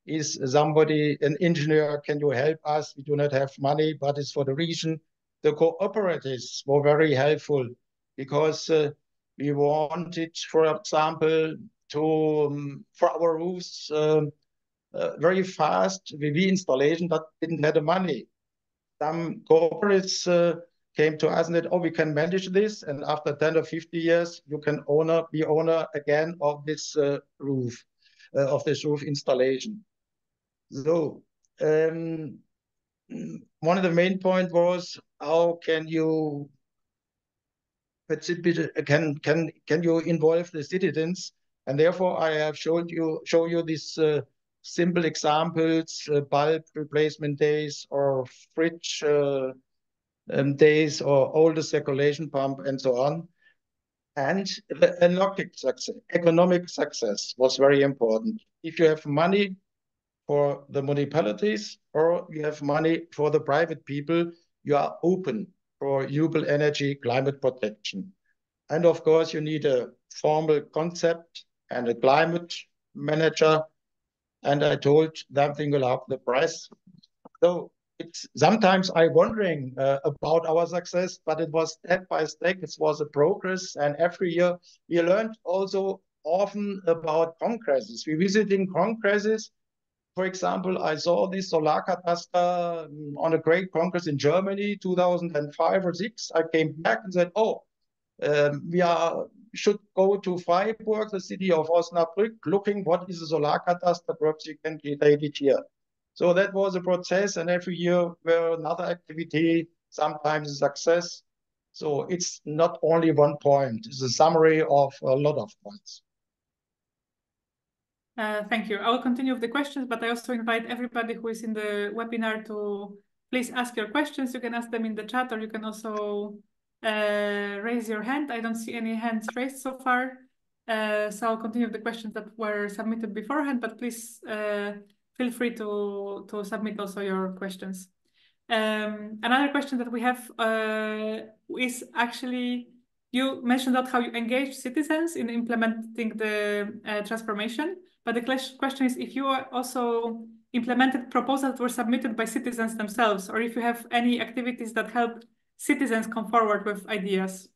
Is somebody, an engineer, can you help us? We do not have money, but it's for the region. The cooperatives were very helpful because we wanted, for example, to for our roofs very fast PV installation, but didn't have the money. Some corporates came to us and said, "Oh, we can manage this, and after 10 or 50 years, you can be owner again of this roof installation." So one of the main points was, how can you involve the citizens? And therefore, I have show you these simple examples: bulb replacement days, or fridge days, or older circulation pump, and so on. And the economic success was very important. If you have money for the municipalities or you have money for the private people, you are open for renewable energy, climate protection. And of course, you need a formal concept and a climate manager. And I told that thing will help the press. So it's sometimes I wondering about our success, but it was step by step. It was a progress, and every year we learned also often about congresses. We visiting congresses. For example, I saw this Solarkataster on a great congress in Germany, 2005 or 6. I came back and said, "Oh, should go to Freiburg, the city of Osnabrück, looking what is a Solarkataster. Perhaps you can relate it here." So that was a process, and every year were another activity, sometimes a success. So it's not only one point, it's a summary of a lot of points. Thank you. I will continue with the questions, but I also invite everybody who is in the webinar to please ask your questions. You can ask them in the chat, or you can also raise your hand. I don't see any hands raised so far. So I'll continue with the questions that were submitted beforehand, but please feel free to submit also your questions. Another question that we have is actually, you mentioned about how you engage citizens in implementing the transformation, but the question is if you also implemented proposals that were submitted by citizens themselves, or if you have any activities that help citizens come forward with ideas.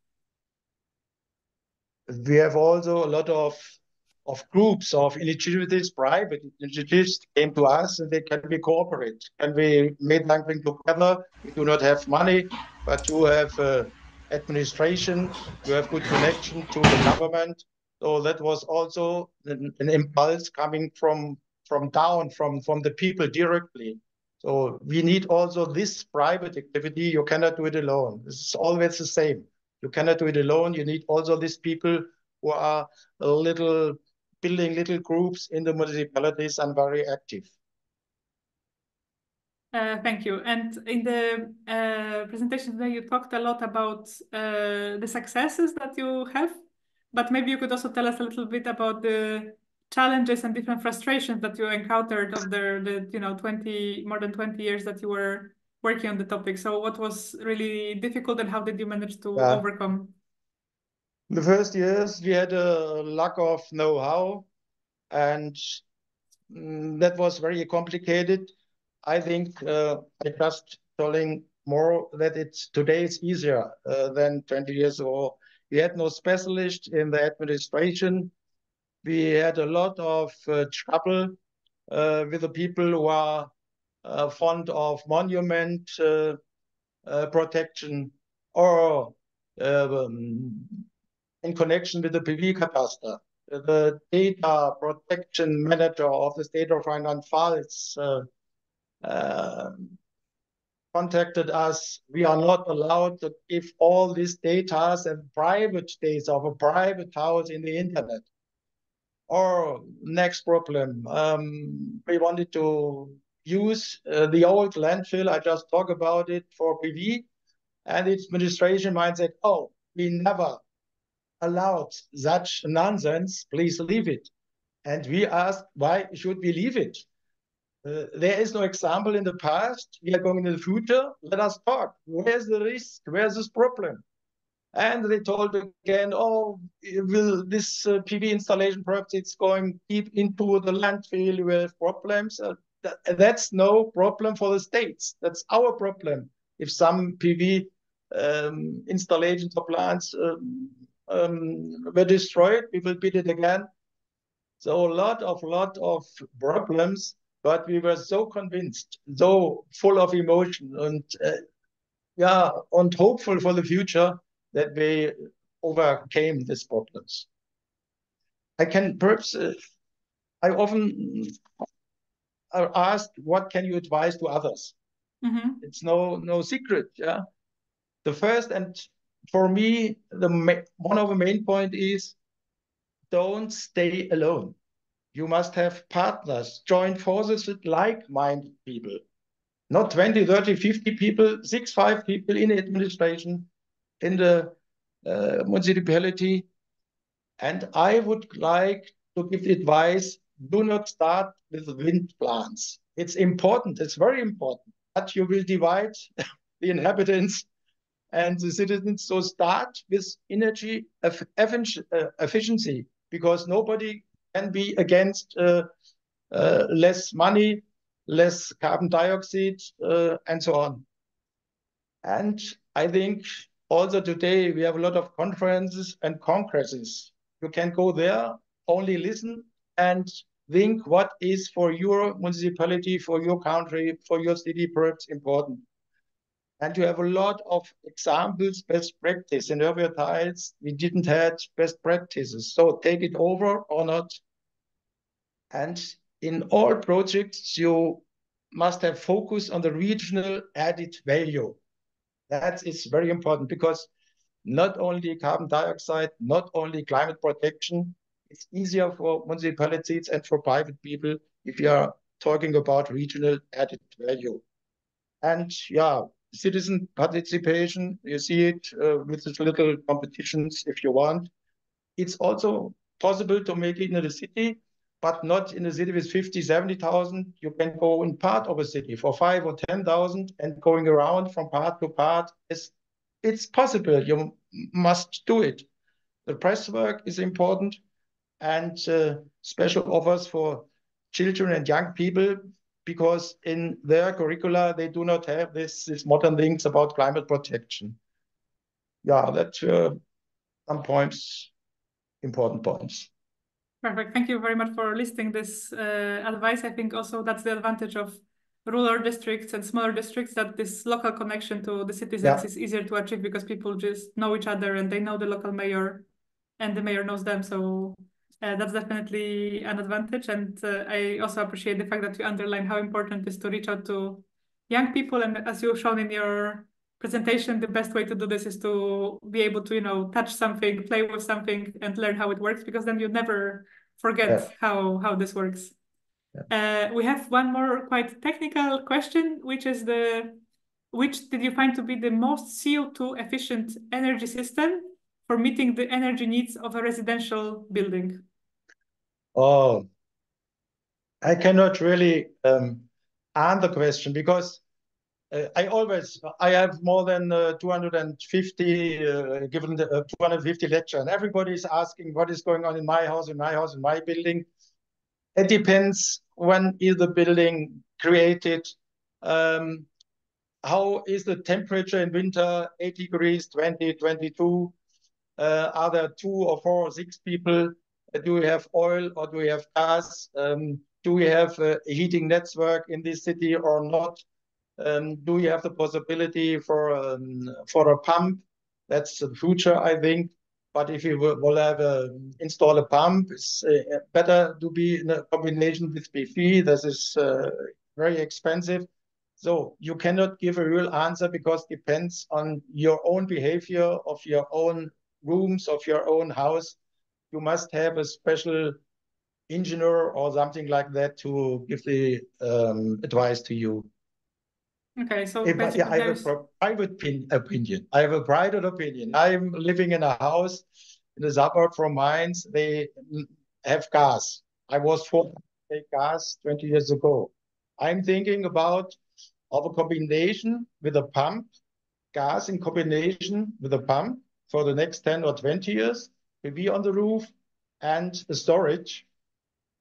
We have also a lot of groups of initiatives, private initiatives came to us, and they can we cooperate? Can we make something together? We do not have money, but you have administration, you have good connection to the government. So that was also an impulse coming from down, from the people directly. So we need also this private activity. You cannot do it alone. It's always the same. You cannot do it alone. You need also these people who are building little groups in the municipalities and very active. Thank you. And in the presentation today, you talked a lot about the successes that you have, but maybe you could also tell us a little bit about the challenges and different frustrations that you encountered of the more than 20 years that you were working on the topic. So what was really difficult and how did you manage to overcome? In the first years, we had a lack of know-how, and that was very complicated. I think I just telling more that today it's easier than 20 years ago. We had no specialist in the administration. We had a lot of trouble with the people who are fond of monument protection or in connection with the PV cadastre. The data protection manager of the state of Rheinland-Pfalz contacted us. We are not allowed to give all these data and private data of a private house in the internet. Or next problem, we wanted to use the old landfill. I just talk about it for PV, and its administration might say, "Oh, we never allowed such nonsense. Please leave it." And we asked, why should we leave it? There is no example in the past. We are going in the future. Let us talk. Where's the risk? Where's this problem? And they told again, "Oh, will this PV installation, perhaps it's going deep into the landfill, we have problems." That's no problem for the states. That's our problem. If some PV installations or plants were destroyed, we will build it again. So a lot of problems, but we were so convinced, so full of emotion, and and hopeful for the future that we overcame these problems. I can perhaps I often are asked, what can you advise to others? Mm-hmm. It's no secret. Yeah, the first and for me one of the main point is, don't stay alone. You must have partners, join forces with like-minded people, not 20, 30, 50 people, 5 people in administration, in the municipality. And I would like to give advice, do not start with wind plants. It's important, it's very important, but you will divide the inhabitants and the citizens. So start with energy efficiency, because nobody can be against less money, less carbon dioxide, and so on. And I think also today we have a lot of conferences and congresses. You can go there, only listen and think what is for your municipality, for your country, for your city perhaps important. And you have a lot of examples, best practice. In earlier times, we didn't have best practices. So take it over or not. And in all projects, you must have focus on the regional added value. That is very important, because not only carbon dioxide, not only climate protection, it's easier for municipalities and for private people if you are talking about regional added value. And yeah, citizen participation, you see it with these little competitions if you want. It's also possible to make it in the city, but not in a city with 50, 70,000. You can go in part of a city for 5 or 10,000, and going around from part to part it's possible. You must do it. The press work is important, and special offers for children and young people, because in their curricula they do not have this modern things about climate protection. Yeah, that's some points, important points. Perfect. Thank you very much for listing this advice. I think also that's the advantage of rural districts and smaller districts, that this local connection to the citizens is easier to achieve, because people just know each other and they know the local mayor and the mayor knows them. So that's definitely an advantage. And I also appreciate the fact that you underline how important it is to reach out to young people. And as you've shown in your presentation, the best way to do this is to be able to, touch something, play with something, and learn how it works, because then you never forget how this works. We have one more quite technical question, which is which did you find to be the most CO2 efficient energy system for meeting the energy needs of a residential building? Oh, I cannot really answer the question, because I have more than 250 given the 250 lecture, and everybody is asking what is going on in my house, in my building. It depends when is the building created, how is the temperature in winter, 8 degrees, 20, 22. Are there 2 or 4 or 6 people? Do we have oil or do we have gas? Do we have a heating network in this city or not? Do we have the possibility for a pump? That's the future, I think. But if you will have install a pump, it's better to be in a combination with PV. This is very expensive. So you cannot give a real answer, because it depends on your own behavior, of your own rooms, of your own house. You must have a special engineer or something like that to give the advice to you. Okay, so I basically have a private opinion. I have a private opinion. I'm living in a house in the suburb from Mainz. They have gas. I was forced to take gas 20 years ago. I'm thinking about a combination with a pump, gas in combination with a pump for the next 10 or 20 years, PV on the roof, and a storage,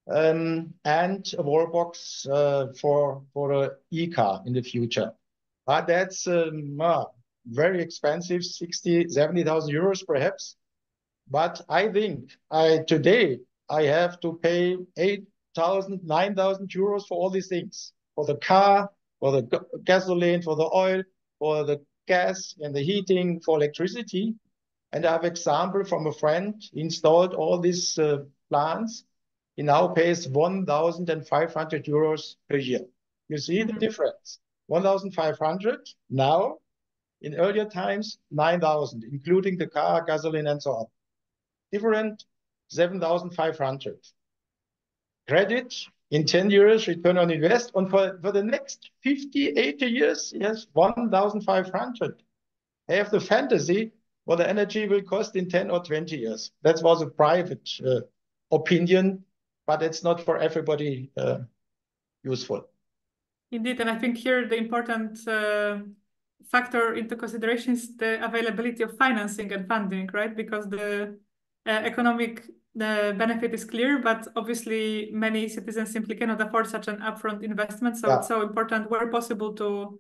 and a wall box for a e-car in the future. But that's very expensive, 60, 70,000 euros perhaps. But I think today I have to pay 8,000, 9,000 euros for all these things, for the car, for the gasoline, for the oil, for the gas and the heating, for electricity. And I have example from a friend. He installed all these plants. He now pays 1,500 euros per year. You see the difference. 1,500 now, in earlier times, 9,000, including the car, gasoline, and so on. Different, 7,500. Credit in 10 years, return on invest, and for the next 50, 80 years, yes, 1,500. I have the fantasy what the energy will cost in 10 or 20 years. That was a private opinion, but it's not for everybody useful. Indeed, and I think here the important factor into consideration is the availability of financing and funding, right? Because the economic benefit is clear, but obviously many citizens simply cannot afford such an upfront investment. So it's so important where possible to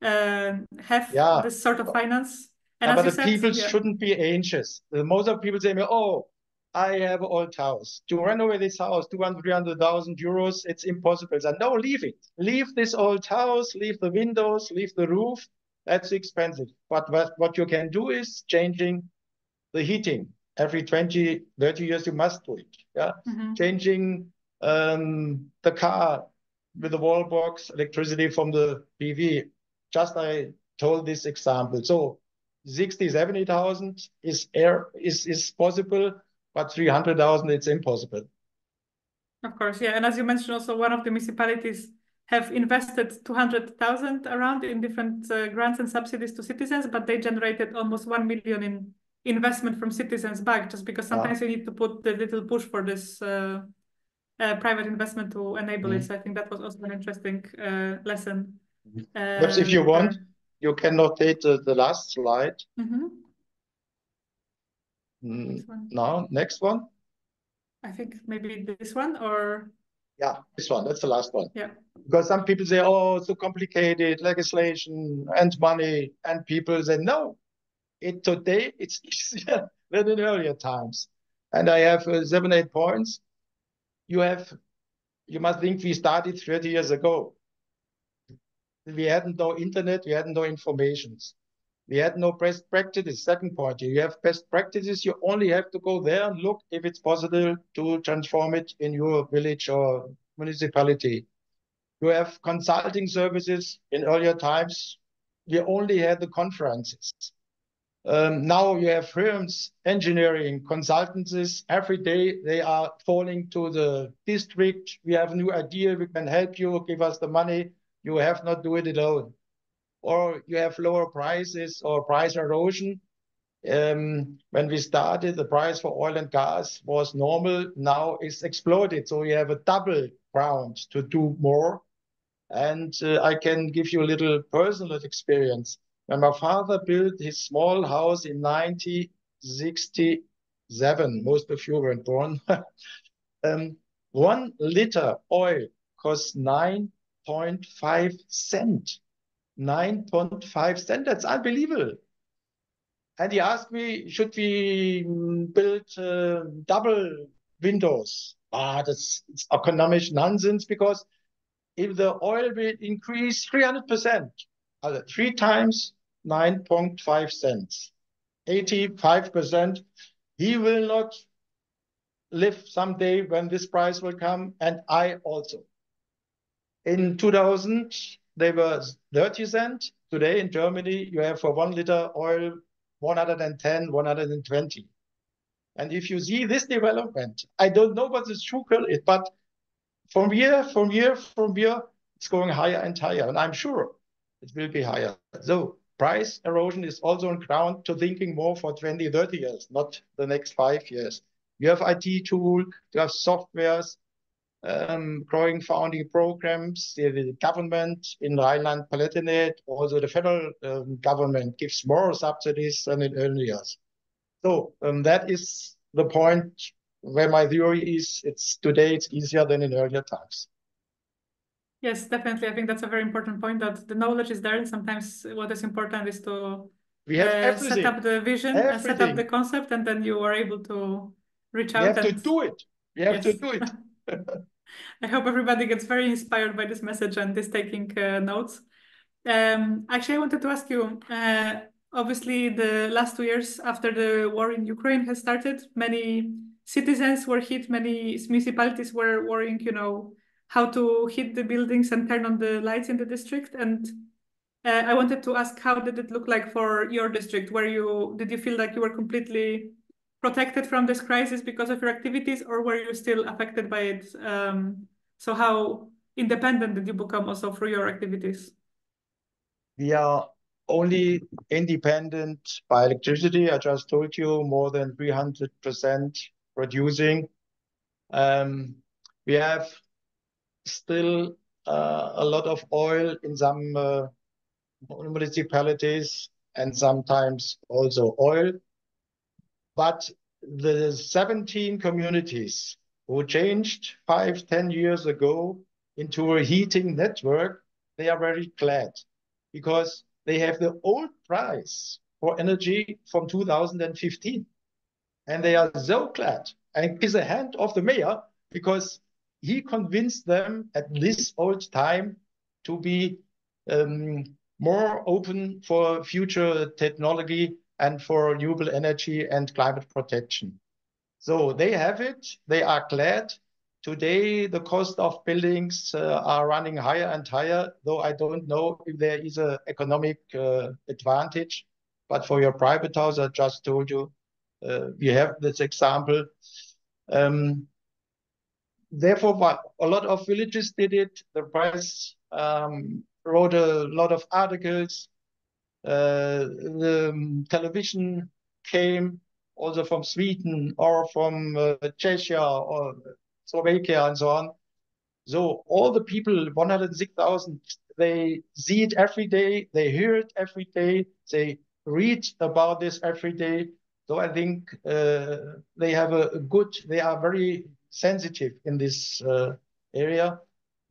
have this sort of finance. And but as you the said, people shouldn't be anxious. Most of people say, oh, I have an old house. To renovate this house, 200, 300,000 euros, it's impossible. So no, leave it. Leave this old house, leave the windows, leave the roof. That's expensive. But what you can do is changing the heating. Every 20, 30 years, you must do it. Yeah, changing the car with the wall box, electricity from the PV. Just I told this example. So 60, 70,000 is possible, but 300,000 it's impossible. Of course, yeah. And as you mentioned, also one of the municipalities have invested 200,000 around in different grants and subsidies to citizens, but they generated almost 1 million in investment from citizens back, just because sometimes you need to put the little push for this private investment to enable it. So I think that was also an interesting lesson. Perhaps if you want, you can notate the last slide. Now, next one. I think maybe this one or... Yeah, this one, that's the last one. Yeah. Because some people say, oh, it's so complicated, legislation and money, and people say, no, today it's easier than in earlier times. And I have 7, 8 points. You must think we started 30 years ago. We had no internet, we had no informations. We had no best practices. Second point, you have best practices. You only have to go there and look if it's possible to transform it in your village or municipality. You have consulting services. In earlier times, we only had the conferences. Now you have firms, engineering, consultancies. Every day they are falling to the district. We have a new idea. We can help you. Give us the money. You have not do it alone. Or you have lower prices or price erosion. When we started, the price for oil and gas was normal. Now it's exploded. So you have a double ground to do more. And I can give you a little personal experience. When my father built his small house in 1967, most of you weren't born, 1 liter oil costs 9.5 cents. 9.5 cents, that's unbelievable. And he asked me, should we build double windows? It's economic nonsense, because if the oil will increase 300%, 3 times 9.5 cents, 85%, he will not live someday when this price will come, and I also. In 2000, they were 30 cents. Today in Germany, you have for 1 liter oil 110, 120. And if you see this development, I don't know what the sugar is, but from year, it's going higher and higher. And I'm sure it will be higher. So price erosion is also on ground to thinking more for 20, 30 years, not the next 5 years. You have IT tool, you have softwares, growing founding programs. The government in Rhineland-Palatinate, also the federal government gives more subsidies than in earlier years. So that is the point where my theory is. Today it's easier than in earlier times. Yes, definitely. I think that's a very important point, that the knowledge is there. Sometimes what is important is to set up the vision, set up the concept, and then you are able to reach out. You have to do it. You have to do it. I hope everybody gets very inspired by this message and is taking notes. Actually, I wanted to ask you, obviously the last 2 years after the war in Ukraine has started, many citizens were hit, many municipalities were worrying, how to heat the buildings and turn on the lights in the district. And I wanted to ask, how did it look like for your district? Did you feel like you were completely protected from this crisis because of your activities, or were you still affected by it? So how independent did you become also through your activities? We are only independent by electricity. I just told you more than 300% producing. We have still a lot of oil in some municipalities and sometimes also oil. But the 17 communities who changed 5-10 years ago into a heating network, they are very glad because they have the old price for energy from 2015. And they are so glad. And kiss the hand of the mayor because he convinced them at this old time to be more open for future technology and for renewable energy and climate protection. So they have it. They are glad. Today, the cost of buildings are running higher and higher, though I don't know if there is an economic advantage. But for your private house, I just told you, we have this example. Therefore, a lot of villages did it. The press wrote a lot of articles. The television came also from Sweden or from Czechia or Slovakia and so on. So all the people, 106,000, they see it every day. They hear it every day. They read about this every day. So I think they have they are very sensitive in this area,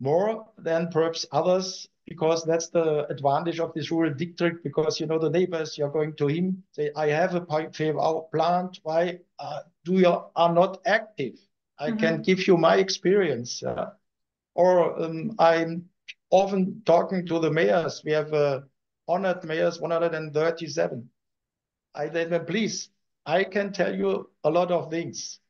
more than perhaps others, because that's the advantage of this rural district, because you know the neighbors, you're going to him, say, I have a power plant, why are not active? I can give you my experience. Or I'm often talking to the mayors. We have honored mayors, 137. I tell them, please, I can tell you a lot of things.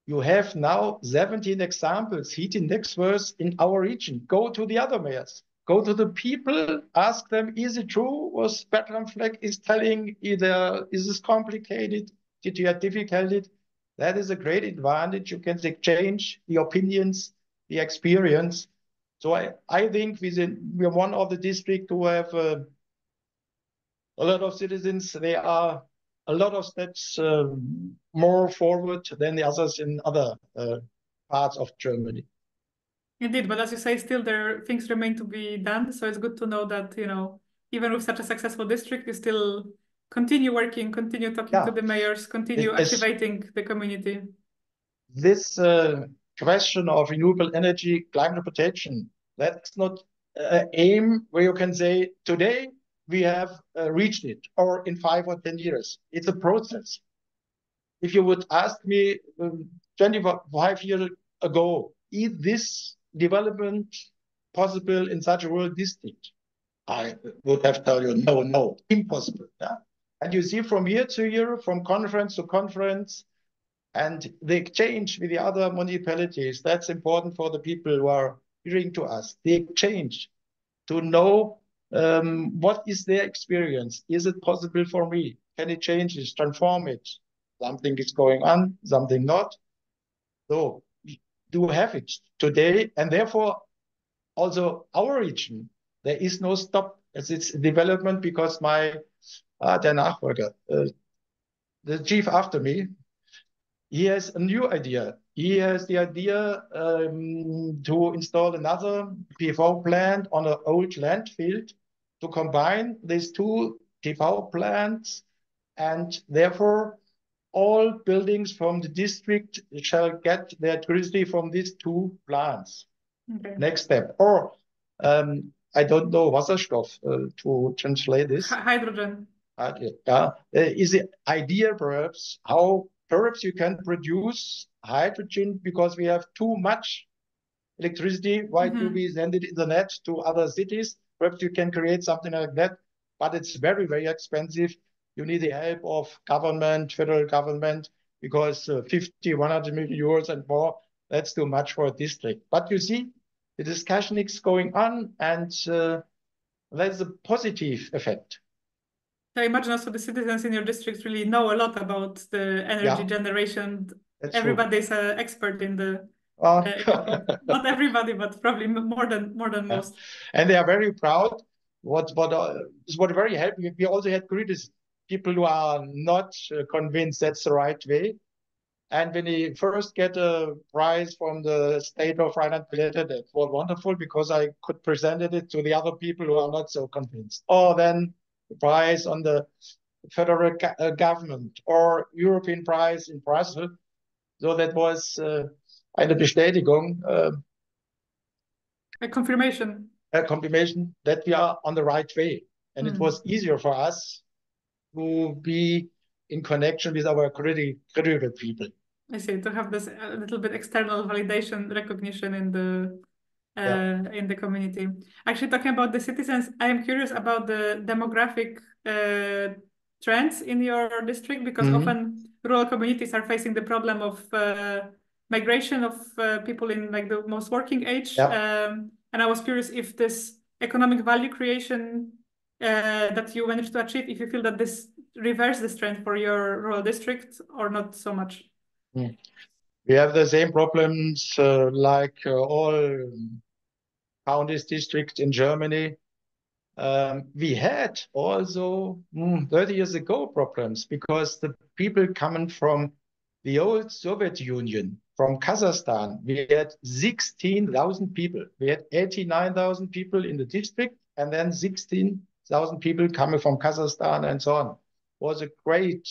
You have now 17 examples, heating networks in our region. Go to the other mayors. Go to the people, ask them, is it true what Bertram Fleck is telling? Either is this complicated? Did you have difficulty? That is a great advantage. You can exchange the opinions, the experience. So I think we're one of the districts who have a lot of citizens. They are a lot of steps more forward than the others in other parts of Germany. Indeed, but as you say, still there things remain to be done. So it's good to know that, you know, even with such a successful district, you still continue working, continue talking to the mayors, continue activating the community. This question of renewable energy, climate protection, that's not an aim where you can say, today we have reached it, or in 5 or 10 years. It's a process. If you would ask me 25 years ago, is this development possible in such a rural district? I would have told you, no, impossible. Yeah? And you see from year to year, from conference to conference, and the exchange with the other municipalities, that's important for the people who are hearing to us. The exchange to know what is their experience. Is it possible for me? Can it change it, transform it? Something is going on, something not. So we do have it today, and therefore also our region, there is no stop as its development, because my der Nachfolger, the chief after me, he has a new idea. He has the idea to install another PV plant on an old landfill to combine these two PV plants, and therefore all buildings from the district shall get their electricity from these two plants. Okay. Next step. Or I don't know, Wasserstoff to translate this. Hydrogen. Is the idea perhaps how perhaps you can produce hydrogen because we have too much electricity. Why do we send it in the net to other cities? Perhaps you can create something like that, but it's very, very expensive. You need the help of government, federal government, because 50, 100 million euros and more, that's too much for a district. But you see, the discussion is going on, and there's a positive effect. I imagine also the citizens in your district really know a lot about the energy generation. Everybody's an expert in the not everybody, but probably more than most. And they are very proud what very helpful. We also had critics, people who are not convinced that's the right way. And when he first get a prize from the state of Rheinland-Palatinate, that was wonderful because I could present it to the other people who are not so convinced. Or then the prize on the federal government or European prize in Brussels. So that was eine Bestätigung, A confirmation. a confirmation that we are on the right way. And it was easier for us to be in connection with our critical people. I see, to have this a little bit external validation recognition in the community. Actually, talking about the citizens, I am curious about the demographic trends in your district, because often rural communities are facing the problem of migration of people in like the most working age. And I was curious if this economic value creation that you managed to achieve, if you feel that this reverses this trend for your rural district or not so much. We have the same problems like all counties, districts in Germany. We had also 30 years ago problems because the people coming from the old Soviet Union, from Kazakhstan, we had 16,000 people. We had 89,000 people in the district and then 16,000 people coming from Kazakhstan and so on. It was a great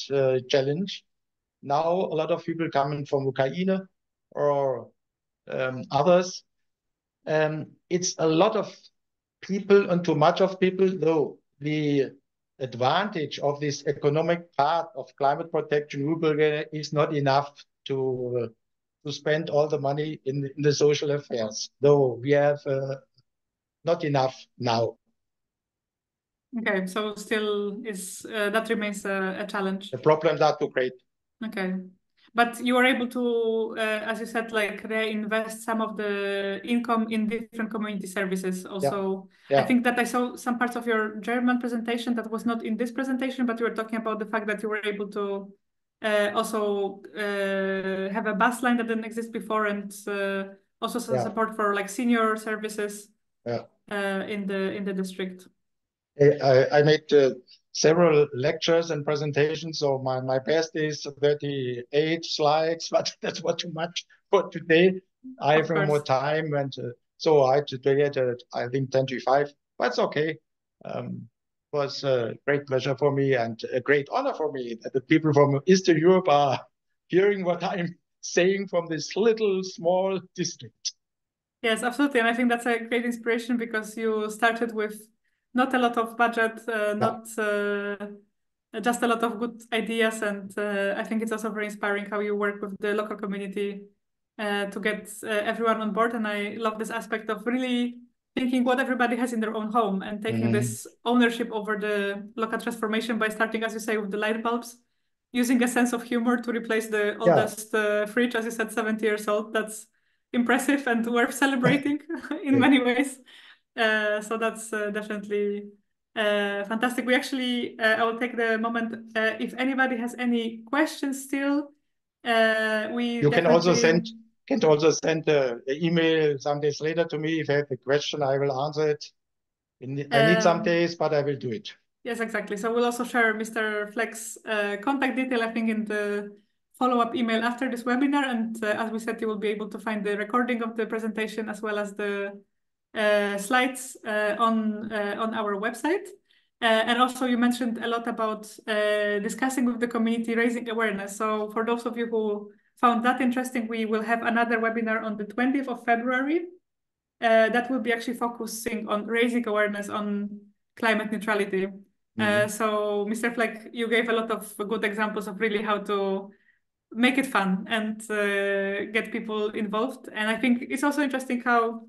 challenge. Now a lot of people coming from Ukraine or others. It's a lot of people and too much of people, though the advantage of this economic part of climate protection is not enough to spend all the money in the social affairs, though we have not enough now. Okay, so still is that remains a challenge. The problems are too great. Okay, but you were able to, as you said, like reinvest some of the income in different community services. Also, I think that I saw some parts of your German presentation that was not in this presentation, but you were talking about the fact that you were able to also have a bus line that didn't exist before, and also some support for like senior services in the district. I made several lectures and presentations, so my best is 38 slides, but that's not too much for today. I have more time, and so I today had I think 25, but it's okay. It was a great pleasure for me and a great honor for me that the people from Eastern Europe are hearing what I'm saying from this little small district. Yes, absolutely, and I think that's a great inspiration because you started with not a lot of budget, not just a lot of good ideas. And I think it's also very inspiring how you work with the local community to get everyone on board. And I love this aspect of really thinking what everybody has in their own home and taking this ownership over the local transformation by starting, as you say, with the light bulbs, using a sense of humor to replace the oldest fridge, as you said, 70 years old. That's impressive and worth celebrating in many ways. So that's definitely fantastic. We actually, I will take the moment. If anybody has any questions still, you can also send an email some days later to me. If you have a question, I will answer it. I need some days, but I will do it. Yes, exactly. So we'll also share Mr. Fleck's contact detail, I think, in the follow-up email after this webinar. And as we said, you will be able to find the recording of the presentation as well as the slides on our website. And also you mentioned a lot about discussing with the community, raising awareness. So for those of you who found that interesting, we will have another webinar on the 20th of February. That will be actually focusing on raising awareness on climate neutrality. So Mr. Fleck, you gave a lot of good examples of really how to make it fun and get people involved. And I think it's also interesting how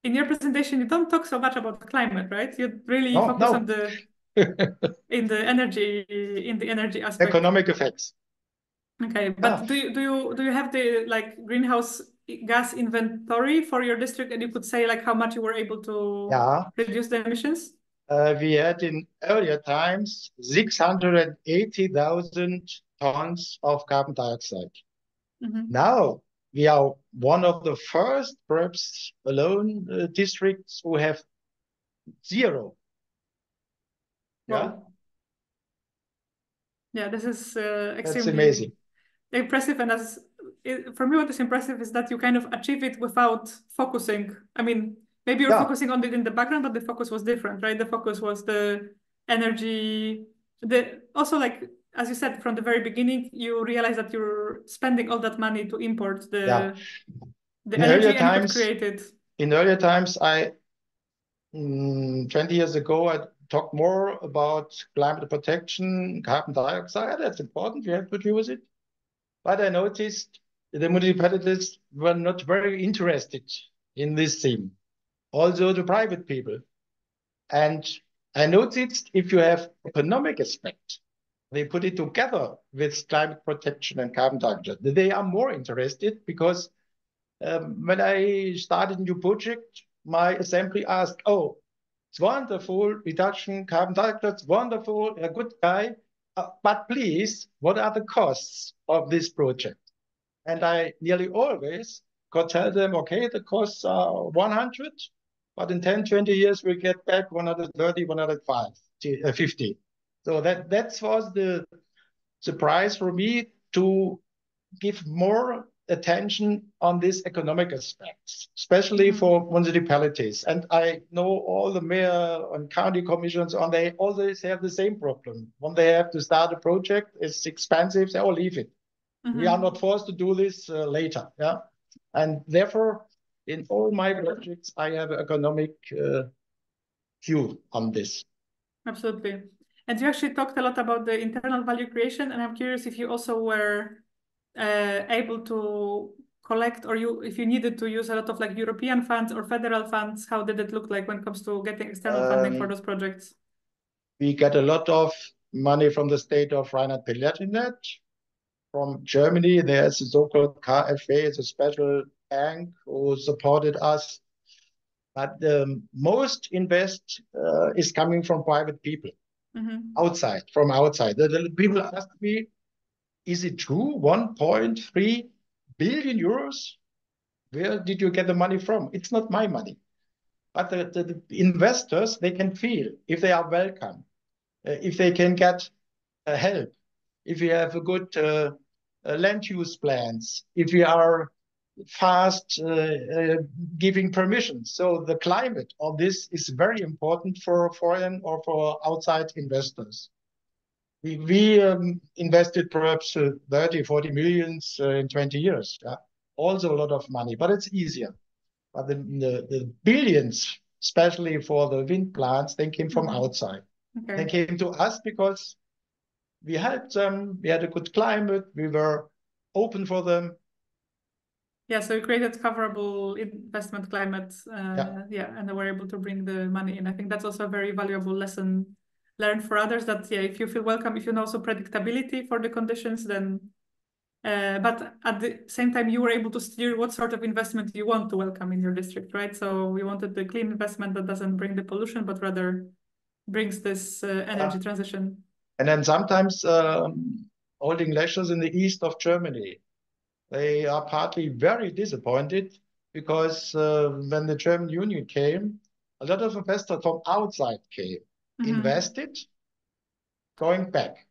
in your presentation, you don't talk so much about climate, right? You really focus on the in the energy aspect. Economic effects. Okay, but do you have the like greenhouse gas inventory for your district, and you could say like how much you were able to reduce the emissions? We had in earlier times 680,000 tons of carbon dioxide. Now we are one of the first, perhaps alone, districts who have 0 Yeah. Wow. Yeah, this is That's extremely amazing. impressive. And for me, what is impressive is that you kind of achieve it without focusing. I mean, maybe you're Yeah. focusing on it in the background, but the focus was different, right? The focus was the energy. Also, like, as you said, from the very beginning, you realize that you're spending all that money to import the In energy earlier and you could times, create it. in earlier times, 20 years ago, I talked more about climate protection, carbon dioxide. That's important. We have to use it. But I noticed the municipalities were not very interested in this theme. Also the private people. And I noticed if you have economic aspect, they put it together with climate protection and carbon dioxide. They are more interested because when I started a new project, my assembly asked, "Oh, it's wonderful, reduction carbon dioxide, it's wonderful, a good guy, but please, what are the costs of this project?" And I nearly always could tell them, okay, the costs are 100, but in 10, 20 years, we get back 130, 150. So that was the surprise for me to give more attention on these economic aspects, especially for municipalities. And I know all the mayor and county commissions, and they always have the same problem. When they have to start a project, it's expensive, they all leave it. We are not forced to do this later. Yeah. And therefore, in all my projects, I have an economic view on this. Absolutely. And you actually talked a lot about the internal value creation, and I'm curious if you also were able to collect, or if you needed to use a lot of like European funds or federal funds. How did it look like when it comes to getting external funding for those projects? We get a lot of money from the state of Rheinland-Palatinate. From Germany, there's a so-called KfW, it's a special bank who supported us. But the most invest is coming from private people outside, from outside. The people ask me, is it true? 1.3 billion euros? Where did you get the money from? It's not my money. But the investors, they can feel if they are welcome, if they can get help, if we have a good land use plans, if we are fast giving permissions. So the climate of this is very important for foreign or for outside investors. We invested perhaps 30, 40 millions in 20 years. Yeah? Also a lot of money, but it's easier. But the billions, especially for the wind plants, they came from outside. Okay. They came to us because we helped them, we had a good climate, we were open for them. Yeah, so you created favorable investment climate, and they were able to bring the money in. I think that's also a very valuable lesson learned for others, that if you feel welcome, if you know also predictability for the conditions, then but at the same time you were able to steer what sort of investment you want to welcome in your district, right? So we wanted the clean investment that doesn't bring the pollution, but rather brings this energy transition. And then sometimes holding lectures in the east of Germany, they are partly very disappointed because when the German Union came, a lot of investors from outside came, invested, going back.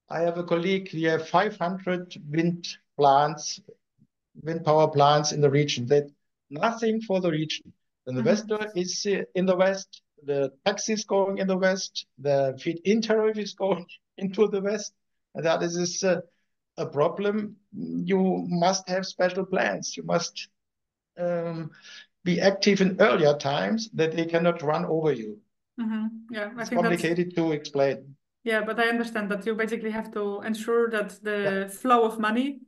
I have a colleague, we have 500 wind power plants in the region. That nothing for the region. The investor is in the west, the tax is going in the west, the feed-in tariff is going into the west. And that is a problem. You must have special plans. You must be active in earlier times that they cannot run over you. Yeah, it's complicated to explain. Yeah, but I understand that you basically have to ensure that the flow of money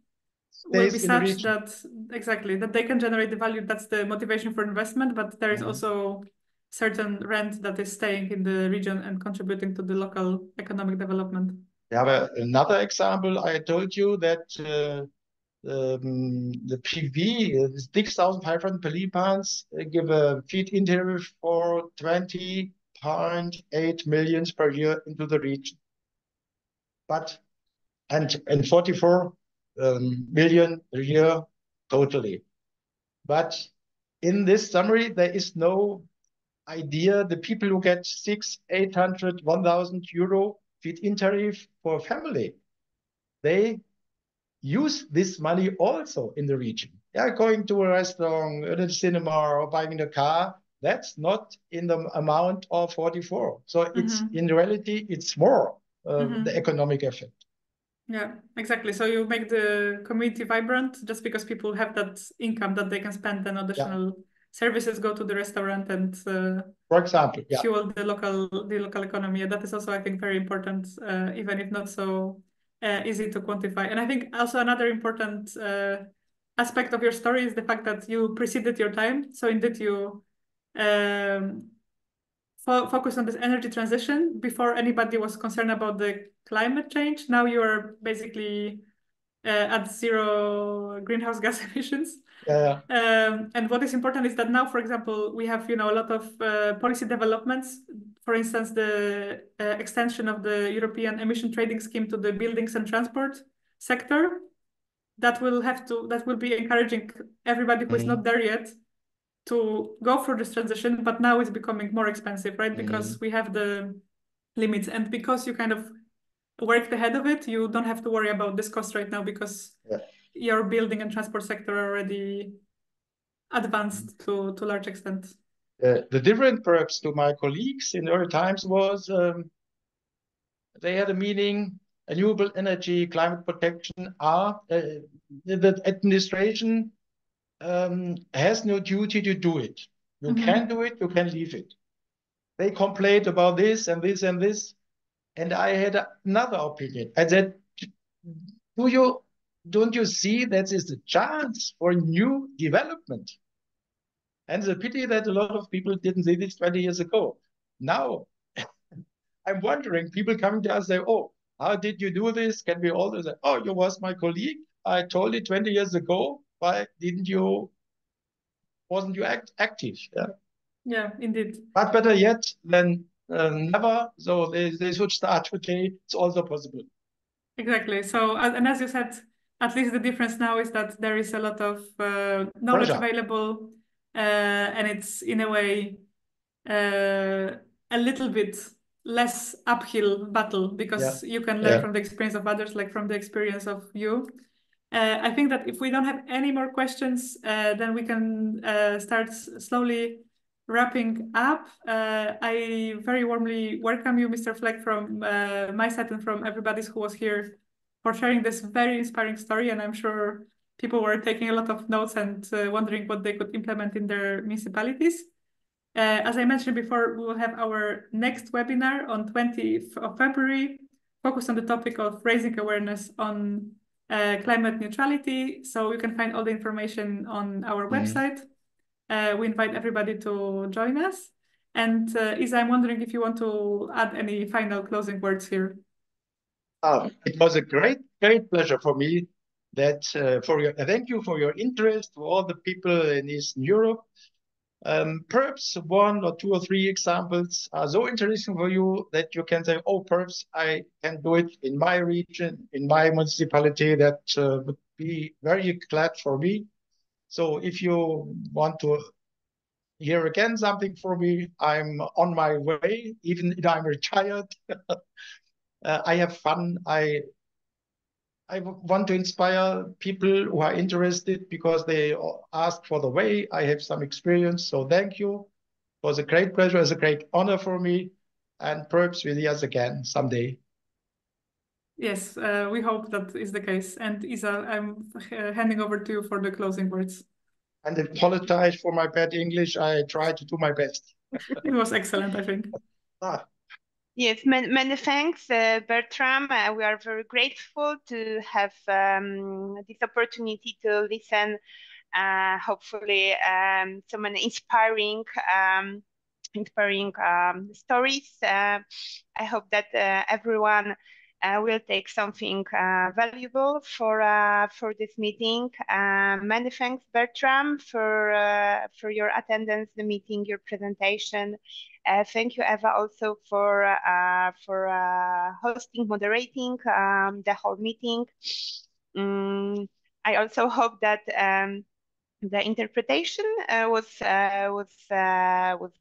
will be such that that they can generate the value. That's the motivation for investment, but there is also certain rent that is staying in the region and contributing to the local economic development. Yeah, but another example, I told you that the PV, 6,500 PV plants give a feed-in tariff for 20.8 million per year into the region. But and 44 million a year totally. But in this summary, there is no idea. The people who get 600, 800, 1,000 euro feed-in tariff for a family, they use this money also in the region. Yeah, going to a restaurant, a cinema, or buying a car, that's not in the amount of 44. So it's in reality, it's more the economic effect. Yeah, exactly. So you make the community vibrant just because people have that income that they can spend, and additional services go to the restaurant and for example, fuel the local economy. And that is also, I think, very important, even if not so easy to quantify. And I think also another important aspect of your story is the fact that you preceded your time. So indeed you focus on this energy transition before anybody was concerned about the climate change. Now you are basically at zero greenhouse gas emissions. And what is important is that now, for example, we have a lot of policy developments. For instance, the extension of the European emission trading scheme to the buildings and transport sector. That will be encouraging everybody who is not there yet to go through this transition, but now it's becoming more expensive, right? Because we have the limits, and because you kind of worked ahead of it, you don't have to worry about this cost right now because your building and transport sector are already advanced to a large extent. The difference perhaps to my colleagues in early times was they had a meaning, renewable energy, climate protection are, the administration has no duty to do it. You can do it, you can leave it. They complained about this and this and this. And I had another opinion. I said, don't you see that is a chance for new development? And it's a pity that a lot of people didn't see this 20 years ago. Now, I'm wondering, people coming to us say, oh, how did you do this? Can we all say, oh, you was my colleague. I told you 20 years ago. Why wasn't you active? Yeah, indeed. But better yet than never. So they should start today. It's also possible. Exactly. So, and as you said, at least the difference now is that there is a lot of knowledge available, and it's in a way a little bit less uphill battle because you can learn from the experience of others, like from the experience of you. I think that if we don't have any more questions, then we can start slowly wrapping up. I very warmly welcome you, Mr. Fleck, from my side and from everybody who was here for sharing this very inspiring story. And I'm sure people were taking a lot of notes and wondering what they could implement in their municipalities. As I mentioned before, we will have our next webinar on 20th of February, focused on the topic of raising awareness on climate neutrality. So you can find all the information on our website. We invite everybody to join us. And Isa, I'm wondering if you want to add any final closing words here. It was a great pleasure for me that thank you for your interest to all the people in Eastern Europe. Perhaps one or two or three examples are so interesting for you that you can say, oh, perhaps I can do it in my region, in my municipality. That would be very glad for me. So if you want to hear again something from me, I'm on my way, even if I'm retired. I have fun. I want to inspire people who are interested because they ask for the way. I have some experience, so thank you. It was a great pleasure, it's a great honor for me, and perhaps we'll see us again someday. Yes, we hope that is the case. And Isa, I'm handing over to you for the closing words. And I apologize for my bad English. I tried to do my best. It was excellent, I think. Yes, many thanks, Bertram. We are very grateful to have this opportunity to listen, hopefully, so many inspiring stories. I hope that everyone will take something valuable for this meeting. Many thanks, Bertram, for your attendance, the meeting, your presentation. Thank you, Eva, also for hosting, moderating the whole meeting. I also hope that The interpretation was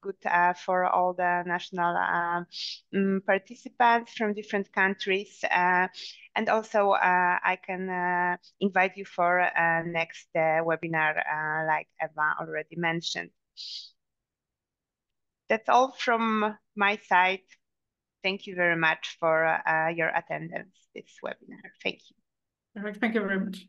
good for all the national participants from different countries, and also I can invite you for next webinar, like Eva already mentioned. That's all from my side. Thank you very much for your attendance this webinar. Thank you. Perfect. Thank you very much.